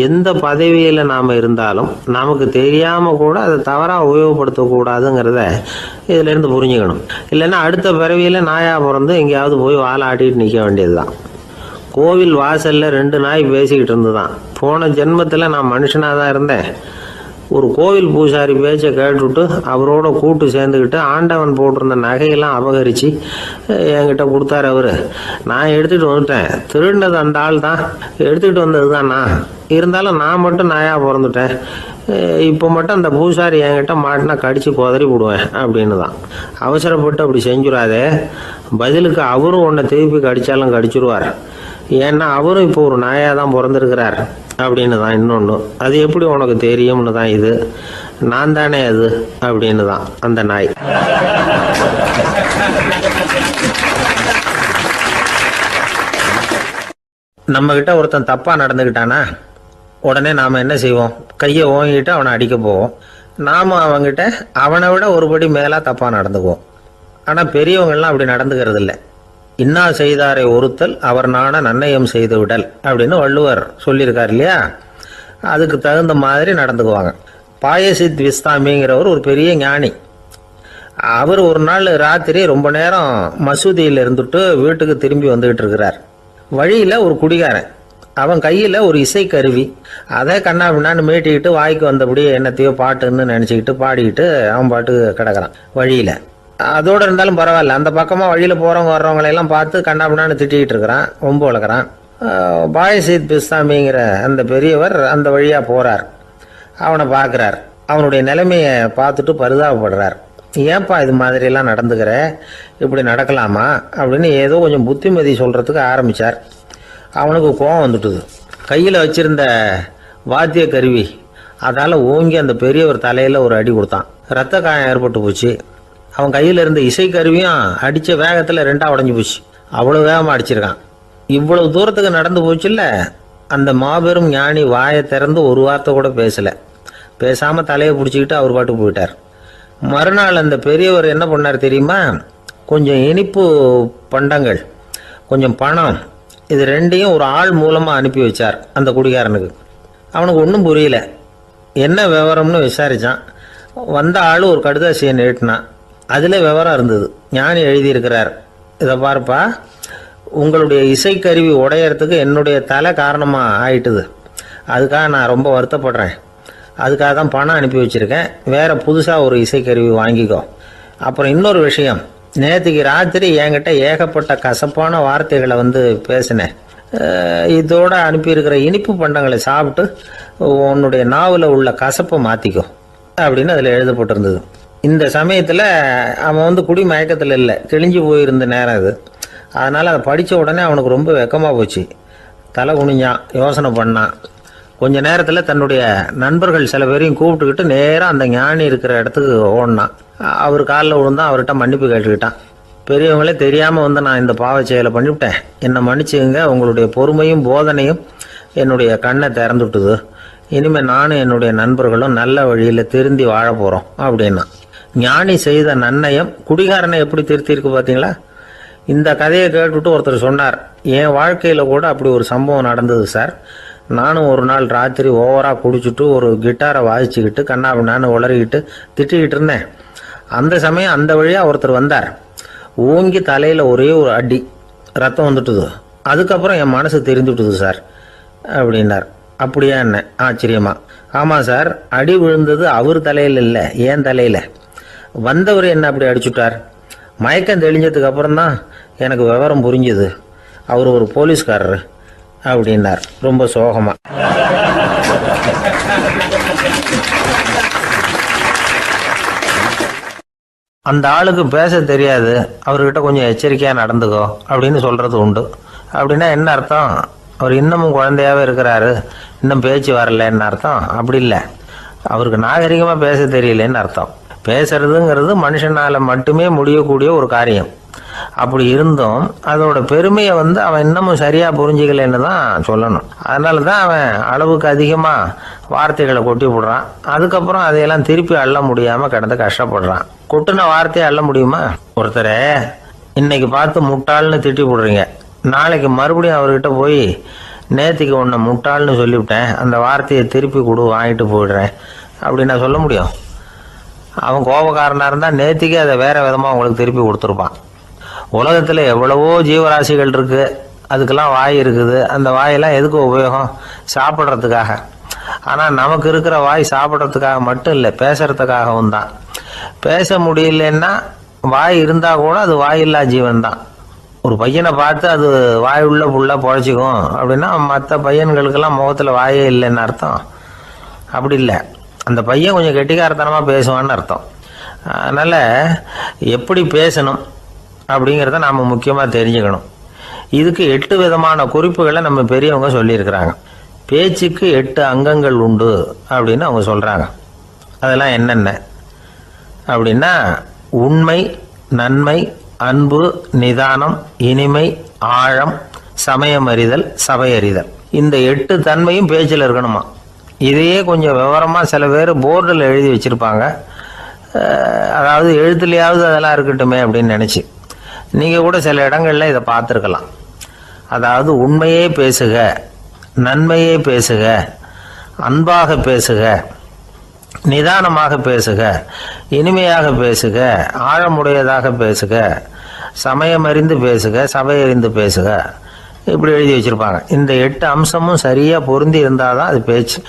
எந்த பதவியில் நாம் இருந்தாலும் நமக்கு தெரியாமல் கூட அதை தவறாக உபயோகப்படுத்தக்கூடாதுங்கிறத இதிலேருந்து புரிஞ்சுக்கணும். இல்லைன்னா அடுத்த பிறவியில் நாயாக பிறந்து எங்கேயாவது போய் வாழை ஆட்டிட்டு நிற்க வேண்டியது தான். கோவில் வாசலில் 2 நாய் பேசிக்கிட்டு இருந்துதான். போன ஜென்மத்தில் நான் மனுஷனாக தான் இருந்தேன். ஒரு கோவில் பூசாரி பேச்சை கேட்டுவிட்டு அவரோட கூட்டு சேர்ந்துக்கிட்டு ஆண்டவன் போட்டிருந்த நகையெல்லாம் அபகரித்து என்கிட்ட கொடுத்தாரு அவர். நான் எடுத்துகிட்டு வந்துட்டேன். திருடினது அந்த ஆள் தான், எடுத்துக்கிட்டு வந்தது தான் நான். இருந்தாலும் நான் மட்டும் நாயாக பிறந்துட்டேன். இப்போ மட்டும் அந்த பூசாரி என்கிட்ட மாட்டினா கடித்து குதறி விடுவேன் அப்படின்னு தான். அவசரப்பட்டு அப்படி செஞ்சுடாதே. பதிலுக்கு அவரும் உன்னை திருப்பி கடித்தாலும் கடிச்சிருவார். ஏன்னா அவரும் இப்போ ஒரு நாயாக தான் பிறந்திருக்கிறார் அப்படின்னு தான் இன்னொன்று. அது எப்படி உனக்கு தெரியும்னு தான் இது. நான் தானே அது அப்படின்னு தான் அந்த நாய். நம்ம கிட்ட ஒருத்தன் தப்பா நடந்துக்கிட்டானா உடனே நாம என்ன செய்வோம்? கையை ஓங்கிட்டு அவனை அடிக்க போவோம். நாம அவங்கிட்ட அவனை விட ஒருபடி மேலா தப்பா நடந்துக்குவோம். ஆனா பெரியவங்கெல்லாம் அப்படி நடந்துக்கிறது இல்லை. இன்னா செய்தாரை ஒருத்தல் அவர் நாண நன்னயம் செய்து விடல் அப்படின்னு வள்ளுவர் சொல்லியிருக்கார் இல்லையா? அதுக்கு தகுந்த மாதிரி நடந்துக்குவாங்க. பாயசித் விஸ்தாமிங்கிறவர் ஒரு பெரிய ஞானி. அவர் ஒரு நாள் ராத்திரி ரொம்ப நேரம் மசூதியில் இருந்துட்டு வீட்டுக்கு திரும்பி வந்துகிட்டு இருக்கிறார். வழியில் ஒரு குடிகாரன், அவன் கையில் ஒரு இசைக்கருவி, அதை கண்ணா பின்னான்னு மீட்டிக்கிட்டு வாய்க்கு வந்தபடி என்னத்தையோ பாட்டுன்னு நினச்சிக்கிட்டு பாடிக்கிட்டு அவன் பாட்டுக்கு கிடக்கிறான் வழியில். அதோடு இருந்தாலும் பரவாயில்ல, அந்த பக்கமாக வழியில் போகிறவங்க வர்றவங்களையெல்லாம் பார்த்து கண்ணா பின்னான்னு திட்டிக்கிட்டு இருக்கிறான், ரொம்ப வளர்க்குறான். பாயசீத் பிஸ்தாமிங்கிற அந்த பெரியவர் அந்த வழியாக போகிறார். அவனை பார்க்குறார். அவனுடைய நிலைமையை பார்த்துட்டு பரிதாபப்படுறார். ஏன்பா இது மாதிரிலாம் நடந்துக்கிற, இப்படி நடக்கலாமா அப்படின்னு ஏதோ கொஞ்சம் புத்திமதி சொல்கிறதுக்கு ஆரம்பித்தார். அவனுக்கு கோபம் வந்துட்டுது. கையில் வச்சிருந்த வாத்திய கருவி அதால் ஓங்கி அந்த பெரியவர் தலையில் ஒரு அடி கொடுத்தான். ரத்த காயம் ஏற்பட்டு போச்சு. அவன் கையில் இருந்த இசைக்கருவியும் அடித்த வேகத்தில் ரெண்டாக உடஞ்சி போச்சு. அவ்வளோ வேகமாக அடிச்சிருக்கான். இவ்வளவு தூரத்துக்கு நடந்து போச்சுல்ல. அந்த மாபெரும் ஞானி வாயை திறந்து ஒரு வார்த்தை கூட பேசலை. பேசாமல் தலையை பிடிச்சிக்கிட்டு அவர் பாட்டுக்கு போயிட்டார். மறுநாள் அந்த பெரியவர் என்ன பண்ணார் தெரியுமா? கொஞ்சம் இனிப்பு பண்டங்கள், கொஞ்சம் பணம், இது ரெண்டையும் ஒரு ஆள் மூலமாக அனுப்பி வச்சார் அந்த குடிகாரனுக்கு. அவனுக்கு ஒன்றும் புரியல. என்ன விவரம்னு விசாரித்தான். வந்த ஆள் ஒரு கடுதாசியை நீட்டினான். அதில் விவரம் இருந்தது. ஞானி எழுதியிருக்கிறார், இதை பாருப்பா, உங்களுடைய இசைக்கருவி உடையறதுக்கு என்னுடைய தலை காரணமாக ஆயிட்டுது. அதுக்காக நான் ரொம்ப வருத்தப்படுறேன். அதுக்காக தான் பணம் அனுப்பி வச்சுருக்கேன். வேறு புதுசாக ஒரு இசைக்கருவி வாங்கிக்கோ. அப்புறம் இன்னொரு விஷயம், நேற்றுக்கு ராத்திரி என்கிட்ட ஏகப்பட்ட கசப்பான வார்த்தைகளை பேசினேன். இதோடு அனுப்பியிருக்கிற இனிப்பு பண்டங்களை சாப்பிட்டு உன்னுடைய நாவில் உள்ள கசப்பை மாற்றிக்கோ அப்படின்னு அதில் எழுதப்பட்டிருந்தது. இந்த சமயத்தில் அவன் குடி மயக்கத்தில் இல்லை, தெளிஞ்சு போயிருந்த நேரம் அது. அதனால் அதை படித்த உடனே அவனுக்கு ரொம்ப வெக்கமாக போச்சு. தலை குனிஞ்சான், யோசனை பண்ணான். கொஞ்ச நேரத்தில் தன்னுடைய நண்பர்கள் சில பேரையும் கூப்பிட்டுக்கிட்டு நேராக அந்த ஞானி இருக்கிற இடத்துக்கு ஓடினான். அவர் காலில் விழுந்தான். அவர்கிட்ட மன்னிப்பு கேட்டுக்கிட்டான். பெரியவங்களே தெரியாமல் நான் இந்த பாவ செயலை பண்ணிவிட்டேன், என்னை மன்னிச்சுங்க. உங்களுடைய பொறுமையும் போதனையும் என்னுடைய கண்ணை திறந்துட்டுது. இனிமேல் நானும் என்னுடைய நண்பர்களும் நல்ல வழியில் திருந்தி வாழ போகிறோம் அப்படின்னா. ஞானி செய்த நன்னயம் குடிகாரனை எப்படி திருத்திருக்கு பார்த்தீங்களா? இந்த கதையை கேட்டுவிட்டு ஒருத்தர் சொன்னார், என் வாழ்க்கையில் கூட அப்படி ஒரு சம்பவம் நடந்தது சார். நானும் ஒரு நாள் ராத்திரி ஓவராக குடிச்சிட்டு ஒரு கிட்டாரை வாசிச்சுக்கிட்டு கண்ணாபின்னான்னு உளறிக்கிட்டு திட்டிக்கிட்டு இருந்தேன். அந்த சமயம் அந்த வழியாக ஒருத்தர் வந்தார். ஓங்கி தலையில் ஒரே ஒரு அடி, ரத்தம் வந்துட்டுது. அதுக்கப்புறம் என் மனசு தெரிந்துவிட்டுது சார் அப்படின்னார். அப்படியா என்ன ஆச்சரியமா? ஆமாம் சார், அடி விழுந்தது அவர் தலையில் இல்லை, என் தலையில். வந்தவர் என்ன அப்படி அடிச்சுட்டார். மயக்கம் தெளிஞ்சதுக்கு அப்புறம்தான் எனக்கு விவரம் புரிஞ்சுது. அவர் ஒரு போலீஸ்காரர் அப்படின்னார் ரொம்ப சோகமா. அந்த ஆளுக்கு பேச தெரியாது, அவர்கிட்ட கொஞ்சம் எச்சரிக்கையாக நடந்துக்கோ அப்படின்னு சொல்கிறது உண்டு. அப்படின்னா என்ன அர்த்தம்? அவர் இன்னமும் குழந்தையாகவே இருக்கிறாரு, இன்னும் பேச்சு வரலன்னு அர்த்தம்? அப்படி இல்லை, அவருக்கு நாகரிகமாக பேச தெரியலன்னு அர்த்தம். பேசுறதுங்கிறது மனுஷனால் மட்டுமே முடியக்கூடிய ஒரு காரியம். அப்படி இருந்தும் அதோட பெருமையை அவன் இன்னமும் சரியாக புரிஞ்சிக்கலன்னு தான் சொல்லணும். அதனால தான் அவன் அளவுக்கு அதிகமாக வார்த்தைகளை கொட்டி விடுறான். அதுக்கப்புறம் அதையெல்லாம் திருப்பி அள்ள முடியாமல் கிடந்து கஷ்டப்படுறான். கொட்டின வார்த்தையை அள்ள முடியுமா? ஒருத்தரை இன்னைக்கு பார்த்து முட்டாள்னு திட்டி விடுறீங்க, நாளைக்கு மறுபடியும் அவர்கிட்ட போய் நேற்றுக்கு உன்னை முட்டாள்னு சொல்லிவிட்டேன், அந்த வார்த்தையை திருப்பி கொடு, வாங்கிட்டு போயிடுறேன் அப்படின்னு நான் சொல்ல முடியும்? அவன் கோபக்காரனாக இருந்தால் நேற்றுக்கே அதை வேறு விதமாக உங்களுக்கு திருப்பி கொடுத்துருப்பான். உலகத்தில் எவ்வளவோ ஜீவராசிகள் இருக்குது, அதுக்கெல்லாம் வாய் இருக்குது. அந்த வாயெல்லாம் எதுக்கு உபயோகம்? சாப்பிட்றதுக்காக. ஆனால் நமக்கு இருக்கிற வாய் சாப்பிட்றதுக்காக மட்டும் இல்லை, பேசுறதுக்காகவும் தான். பேச முடியலன்னா வாய் இருந்தால் கூட அது வாயில்லா ஜீவன் தான். ஒரு பையனை பார்த்து அது வாய் உள்ள புல்லாக பொழைச்சிக்கும் அப்படின்னா மற்ற பையன்களுக்கெல்லாம் முகத்தில் வாயே இல்லைன்னு அர்த்தம்? அப்படி இல்லை, அந்த பையன் கொஞ்சம் கெட்டிக்காரத்தனமாக பேசுவான்னு அர்த்தம். அதனால் எப்படி பேசணும் அப்படிங்கிறத நாம் முக்கியமாக தெரிஞ்சுக்கணும். இதுக்கு 8 விதமான குறிப்புகளை நம்ம பெரியவங்க சொல்லியிருக்கிறாங்க. பேச்சுக்கு 8 அங்கங்கள் உண்டு அப்படின்னு அவங்க சொல்கிறாங்க. அதெல்லாம் என்னென்ன அப்படின்னா, உண்மை, நன்மை, அன்பு, நிதானம், இனிமை, ஆழம், சமயமறிதல், சபையறிதல். இந்த 8 தன்மையும் பேச்சில் இருக்கணுமா. இதையே கொஞ்சம் விவரமாக சில பேர் போர்டில் எழுதி வச்சுருப்பாங்க. அதாவது எழுத்துலையாவது அதெல்லாம் இருக்கட்டுமே அப்படின்னு நினச்சி நீங்கள் கூட சில இடங்களில் இதை பார்த்துருக்கலாம். அதாவது உண்மையே பேசுக, நன்மையே பேசுக, அன்பாக பேசுக, நிதானமாக பேசுக, இனிமையாக பேசுக, ஆழமுடையதாக பேசுக, சமயமறிந்து பேசுக, சபையறிந்து பேசுக, இப்படி எழுதி வச்சுருப்பாங்க. இந்த 8 அம்சமும் சரியாக பொருந்தி இருந்தால் தான் அது பேச்சு.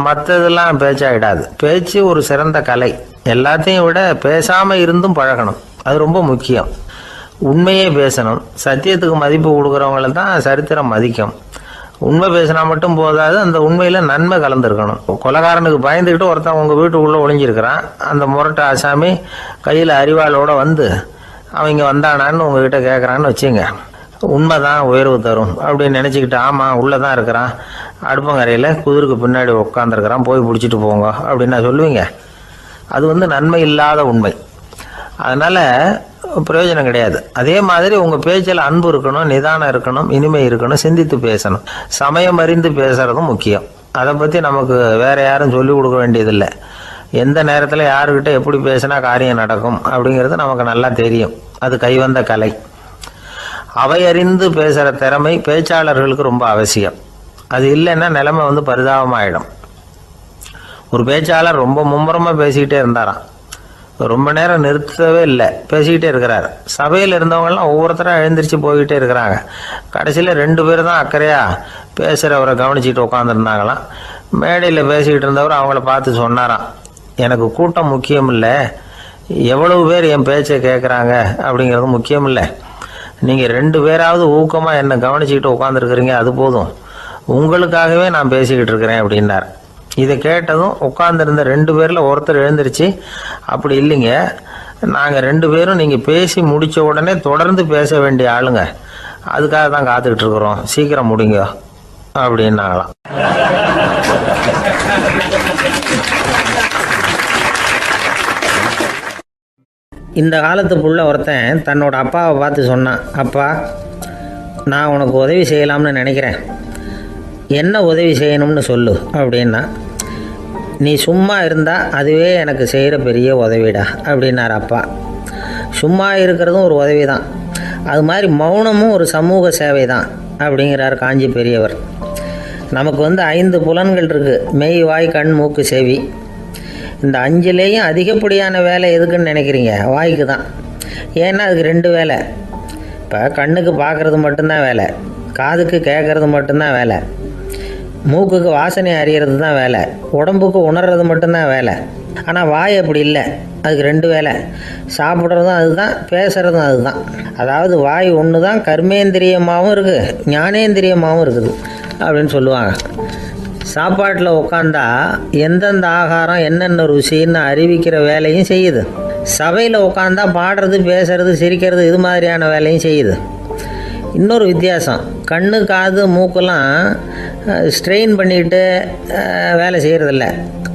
மற்றதெல்லாம் பேச்சாகிடாது. பேச்சு ஒரு சிறந்த கலை. எல்லாத்தையும் விட பேசாமல் இருந்தும் பழகணும், அது ரொம்ப முக்கியம். உண்மையே பேசணும். சத்தியத்துக்கு மதிப்பு கொடுக்குறவங்கள தான் சரித்திரம் மதிக்கும். உண்மை பேசினா மட்டும் போதாது, அந்த உண்மையில் நன்மை கலந்துருக்கணும். கொலைகாரனுக்கு பயந்துக்கிட்டு ஒருத்தன் உங்கள் வீட்டுக்குள்ளே ஒளிஞ்சிருக்கிறான். அந்த முரட்டு ஆசாமி கையில் அறிவாளோடு வந்து அவன் இங்கே வந்தானான்னு உங்ககிட்ட கேட்குறான்னு வச்சுங்க. உண்மைதான் உயர்வு தரும் அப்படின்னு நினச்சிக்கிட்டு, ஆமாம் உள்ளே தான் இருக்கிறான், அடுப்பங்கரையில் குதிருக்கு பின்னாடி உட்காந்துருக்கிறான், போய் பிடிச்சிட்டு போங்க அப்படின்னு நான் சொல்லுவீங்க. அது நன்மை இல்லாத உண்மை. அதனால் பிரயோஜனம் கிடையாது. அதே மாதிரி உங்கள் பேச்சில் அன்பு இருக்கணும், நிதானம் இருக்கணும், இனிமை இருக்கணும், சிந்தித்து பேசணும், சமயம் அறிந்து பேசுகிறதும் முக்கியம். அதை பற்றி நமக்கு வேறு யாரும் சொல்லிக் கொடுக்க வேண்டியதில்லை. எந்த நேரத்தில் யாருக்கிட்ட எப்படி பேசினா காரியம் நடக்கும் அப்படிங்கிறது நமக்கு நல்லா தெரியும். அது கைவந்த கலை. அவையறிந்து பேசுகிற திறமை பேச்சாளர்களுக்கு ரொம்ப அவசியம். அது இல்லைன்னா நிலைமை பரிதாபமாயிடும். ஒரு பேச்சாளர் ரொம்ப மும்முரமாக பேசிக்கிட்டே இருந்தாராம். ரொம்ப நேரம் நிறுத்தவே இல்லை, பேசிக்கிட்டே இருக்கிறார். சபையில் இருந்தவங்கலாம் ஒவ்வொருத்தராக எழுந்திரிச்சு போய்கிட்டே இருக்கிறாங்க. கடைசியில் 2 பேர் தான் அக்கறையாக பேசுகிறவரை கவனிச்சிட்டு உட்காந்துருந்தாங்களாம். மேடையில் பேசிக்கிட்டு இருந்தவர் அவங்கள பார்த்து சொன்னாராம், எனக்கு கூட்டம் முக்கியம் இல்லை, எவ்வளவு பேர் என் பேச்சை கேட்குறாங்க அப்படிங்கிறது முக்கியம் இல்லை. நீங்கள் 2 பேராவது ஊக்கமாக என்னை கவனிச்சிக்கிட்டு உட்காந்துருக்குறீங்க, அது போதும். உங்களுக்காகவே நான் பேசிக்கிட்டு இருக்கிறேன் அப்படின்னார். இதை கேட்டதும் உட்காந்துருந்த 2 பேரில் ஒருத்தர் எழுந்திருச்சு, அப்படி இல்லைங்க, நாங்கள் 2 பேரும் நீங்கள் பேசி முடித்த உடனே தொடர்ந்து பேச வேண்டிய ஆளுங்க, அதுக்காக தான் காத்துக்கிட்டு இருக்கிறோம், சீக்கிரம் முடிங்க அப்படின்னாங்களாம். இந்த காலத்துக்குள்ள ஒருத்தன் தன்னோட அப்பாவை பார்த்து சொன்னான், அப்பா நான் உனக்கு உதவி செய்யலாம்னு நினைக்கிறேன், என்ன உதவி செய்யணும்னு சொல்லு அப்படின்னா. நீ சும்மா இருந்தால் அதுவே எனக்கு செய்கிற பெரிய உதவிடா அப்படின்னார் அப்பா. சும்மா இருக்கிறதும் ஒரு உதவி தான், அது மாதிரி மௌனமும் ஒரு சமூக சேவை தான் அப்படிங்கிறார் காஞ்சி பெரியவர். நமக்கு 5 புலன்கள் இருக்குது, மெய், வாய், கண், மூக்கு, செவி. இந்த 5லேயும் அதிகப்படியான வேலை எதுக்குன்னு நினைக்கிறீங்க? வாய்க்கு தான். ஏன்னா அதுக்கு 2 வேலை. இப்போ கண்ணுக்கு பார்க்குறது மட்டும்தான் வேலை, காதுக்கு கேட்குறது மட்டும்தான் வேலை, மூக்குக்கு வாசனை அறியறது தான் வேலை, உடம்புக்கு உணர்றது மட்டும்தான் வேலை. ஆனால் வாய் அப்படி இல்லை, அதுக்கு 2 வேலை. சாப்பிட்றதும் அதுதான், பேசுகிறதும் அதுதான். அதாவது வாய் ஒன்று தான் கர்மேந்திரியமாகவும் இருக்குது, ஞானேந்திரியமாகவும் இருக்குது அப்படின்னு சொல்லுவாங்க. சாப்பாட்டில் உட்காந்தா எந்தெந்த ஆகாரம் என்னென்ன ருசின்னு அறிவிக்கிற வேலையும் செய்யுது. சபையில் உட்காந்தா பாடுறது, பேசுறது, சிரிக்கிறது, இது மாதிரியான வேலையும் செய்யுது. இன்னொரு வித்தியாசம், கண்ணு, காது, மூக்கெல்லாம் ஸ்ட்ரெயின் பண்ணிக்கிட்டு வேலை செய்கிறதில்ல.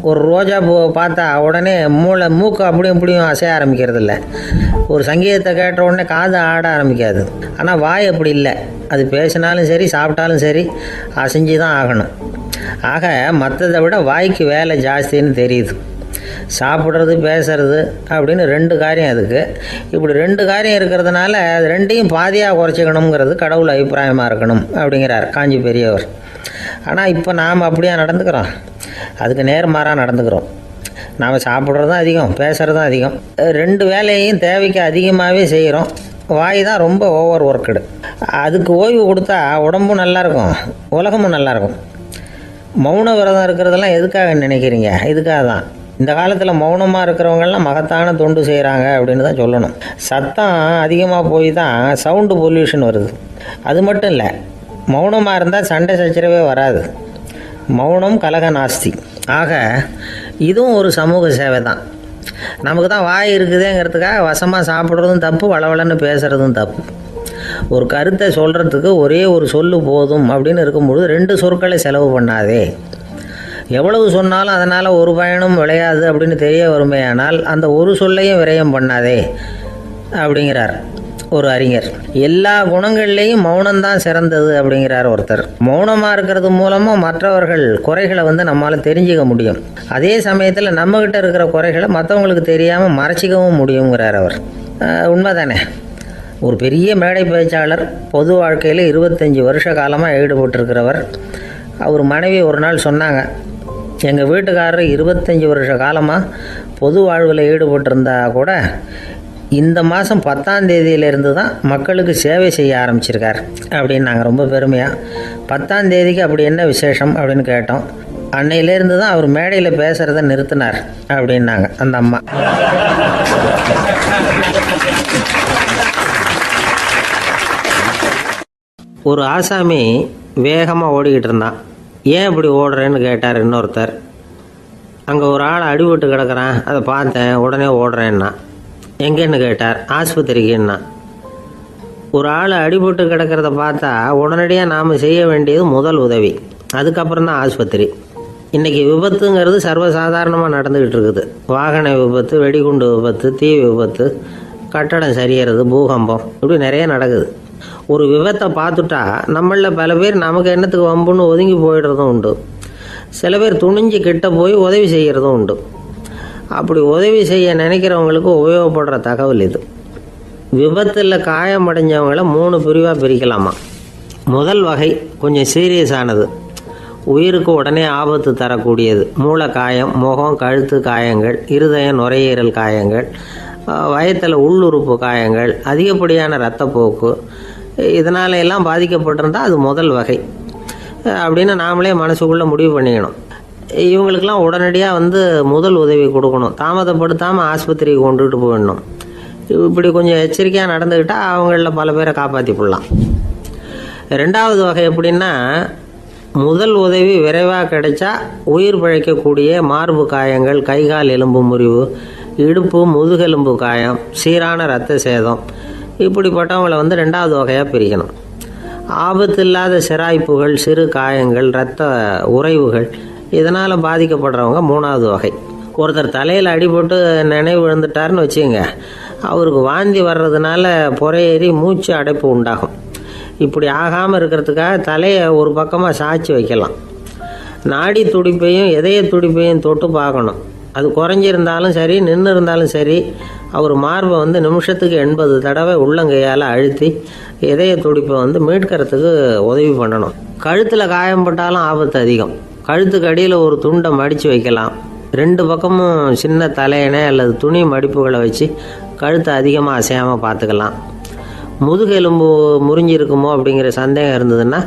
ஒரு ரோஜா பூவை பார்த்தா உடனே மூக்கு அப்படியும் இப்படியும் அசைய ஆரம்பிக்கிறதில்ல. ஒரு சங்கீதத்தை கேட்ட உடனே காது ஆட ஆரம்பிக்காது. ஆனால் வாய் அப்படி இல்லை, அது பேசினாலும் சரி சாப்பிட்டாலும் சரி அசைஞ்சு தான் ஆகணும். ஆக மற்றதை விட வாய்க்கு வேலை ஜாஸ்தின்னு தெரியுது. சாப்பிட்றது, பேசுறது அப்படின்னு 2 காரியம் அதுக்கு. இப்படி 2 காரியம் இருக்கிறதுனால அது 2ஐயும் பாதியாக குறைச்சிக்கணுங்கிறது கடவுள் அபிப்பிராயமாக இருக்கணும் அப்படிங்கிறார் காஞ்சி பெரியவர். ஆனால் இப்போ நாம் அப்படியா நடந்துக்கிறோம்? அதுக்கு நேர்மாறாக நடந்துக்கிறோம். நாம் சாப்பிட்றதும் அதிகம், பேசுகிறதும் அதிகம். 2 வேலையையும் தேவைக்கு அதிகமாகவே செய்கிறோம். வாய் தான் ரொம்ப ஓவர் ஒர்க்குடு. அதுக்கு ஓய்வு கொடுத்தா உடம்பும் நல்லாயிருக்கும், உலகமும் நல்லாயிருக்கும். மௌன விரதம் இருக்கிறதெல்லாம் எதுக்காக நினைக்கிறீங்க? இதுக்காக தான். இந்த காலத்தில் மௌனமாக இருக்கிறவங்கெல்லாம் மகத்தான தொண்டு செய்கிறாங்க அப்படின்னு தான் சொல்லணும். சத்தம் அதிகமாக போய் தான் சவுண்டு பொல்யூஷன் வருது. அது மட்டும் இல்லை, மௌனமாக இருந்தால் சண்டை சச்சரவே வராது. மௌனம் கலக நாஸ்தி. ஆக இதுவும் ஒரு சமூக சேவை தான். நமக்கு தான் வாய் இருக்குதுங்கிறதுக்காக வசமாக சாப்பிட்றதும் தப்பு, வளவளன்னு பேசுகிறதும் தப்பு. ஒரு கருத்தை சொல்கிறதுக்கு ஒரே ஒரு சொல்லு போதும் அப்படின்னு இருக்கும்பொழுது 2 சொற்களை செலவு பண்ணாதே. எவ்வளவு சொன்னாலும் அதனால் ஒரு பயனும் விளையாது அப்படின்னு தெரிய வருமேயானால் அந்த ஒரு சொல்லையும் விரயம் பண்ணாதே அப்படிங்கிறார் ஒரு அறிஞர். எல்லா குணங்கள்லேயும் மௌனம்தான் சிறந்தது அப்படிங்கிறார் ஒருத்தர். மௌனமாக இருக்கிறது மூலமாக மற்றவர்கள் குறைகளை நம்மளால் தெரிஞ்சிக்க முடியும். அதே சமயத்தில் நம்மக்கிட்ட இருக்கிற குறைகளை மற்றவங்களுக்கு தெரியாமல் மறைச்சிக்கவும் முடியுங்கிறார் அவர். உண்மைதானே? ஒரு பெரிய மேடை பேச்சாளர், பொது வாழ்க்கையில் 25 வருஷ காலமாக ஈடுபட்டிருக்கிறவர். அவர் மனைவி ஒரு நாள் சொன்னாங்க, எங்கள் வீட்டுக்காரர் 25 வருஷ காலமாக பொது வாழ்வில் ஈடுபட்டிருந்தா கூட இந்த மாதம் 10ஆம் தேதியிலேருந்து தான் மக்களுக்கு சேவை செய்ய ஆரம்பிச்சிருக்கார் அப்படின்னு நாங்கள் ரொம்ப பெருமையாக. 10ஆம் தேதிக்கு அப்படி என்ன விசேஷம் அப்படின்னு கேட்டோம். அன்னையிலேருந்து தான் அவர் மேடையில் பேசுகிறத நிறுத்தினார் அப்படின்னாங்க அந்த அம்மா. ஒரு ஆசாமி வேகமாக ஓடிக்கிட்டு இருந்தான். ஏன் இப்படி ஓடுறேன்னு கேட்டார் இன்னொருத்தர். அங்கே ஒரு ஆள் அடிபட்டு கிடக்கிறான், அதை பார்த்தேன், உடனே ஓடுறேன்னா. எங்கேன்னு கேட்டார். ஆஸ்பத்திரிக்குன்னா. ஒரு ஆள் அடிபட்டு கிடக்கிறத பார்த்தா உடனடியாக நாம் செய்ய வேண்டியது முதல் உதவி, அதுக்கப்புறம் தான் ஆஸ்பத்திரி. இன்றைக்கி விபத்துங்கிறது சர்வசாதாரணமாக நடந்துக்கிட்டு இருக்குது. வாகன விபத்து, வெடிகுண்டு விபத்து, தீ விபத்து, கட்டடம் சரியறது, பூகம்பம், இப்படி நிறைய நடக்குது. ஒரு விபத்தை பார்த்துட்டா நம்மளில் பல பேர் நமக்கு என்னத்துக்கு வம்புன்னு ஒதுங்கி போயிடுறதும் உண்டு. சில பேர் துணிஞ்சு கிட்ட போய் உதவி செய்கிறதும் உண்டு. அப்படி உதவி செய்ய நினைக்கிறவங்களுக்கு உபயோகப்படுற தகவல் இது. விபத்தில் காயமடைஞ்சவங்களை 3 பிரிவாக பிரிக்கலாமா. முதல் வகை கொஞ்சம் சீரியஸானது, உயிருக்கு உடனே ஆபத்து தரக்கூடியது. மூளை காயம், முகம், கழுத்து காயங்கள், இருதயம், நுரையீரல் காயங்கள், வயத்தில் உள்ளுறுப்பு காயங்கள், அதிகப்படியான இரத்தப்போக்கு, இதனால எல்லாம் பாதிக்கப்பட்டிருந்தால் அது முதல் வகை அப்படின்னு நாமளே மனசுக்குள்ளே முடிவு பண்ணிக்கணும். இவங்களுக்கெல்லாம் உடனடியாக முதல் உதவி கொடுக்கணும். தாமதப்படுத்தாமல் ஆஸ்பத்திரிக்கு கொண்டுகிட்டு போயிடணும். இப்படி கொஞ்சம் எச்சரிக்கையாக நடந்துக்கிட்டால் அவங்களில் பல பேரை காப்பாற்றி போடலாம். 2வது வகை எப்படின்னா, முதல் உதவி விரைவாக கிடைச்சா உயிர் பிழைக்கக்கூடிய மார்பு காயங்கள், கைகால் எலும்பு முறிவு, இடுப்பு முதுகெலும்பு காயம், சீரான இரத்த சேதம், இப்படிப்பட்டவங்களை 2வது வகையாக பிரிக்கணும். ஆபத்து இல்லாத சிராய்ப்புகள், சிறு காயங்கள், இரத்த உறைவுகள், இதனால் பாதிக்கப்படுறவங்க 3வது வகை. ஒருத்தர் தலையில் அடிபட்டு நினைவு விழுந்துட்டாருன்னு வச்சுங்க, அவருக்கு வாந்தி வர்றதுனால புறையேறி மூச்சு அடைப்பு உண்டாகும். இப்படி ஆகாமல் இருக்கிறதுக்காக தலையை ஒரு பக்கமாக சாய்ச்சி வைக்கலாம். நாடி துடிப்பையும் இதய துடிப்பையும் தொட்டு பார்க்கணும். அது குறைஞ்சிருந்தாலும் சரி, நின்று இருந்தாலும் சரி, அவர் மார்பை நிமிஷத்துக்கு 80 தடவை உள்ளங்கையால் அழுத்தி இதய துடிப்பை மீட்கிறதுக்கு உதவி பண்ணணும். கழுத்தில் காயம்பட்டாலும் ஆபத்து அதிகம். கழுத்துக்கு அடியில் ஒரு துண்டை மடித்து வைக்கலாம். 2 பக்கமும் சின்ன தலையணை அல்லது துணி மடிப்புகளை வச்சு கழுத்தை அதிகமாக அசையாமல் பார்த்துக்கலாம். முதுகெலும்பு முறிஞ்சிருக்குமோ அப்படிங்கிற சந்தேகம் இருந்ததுன்னா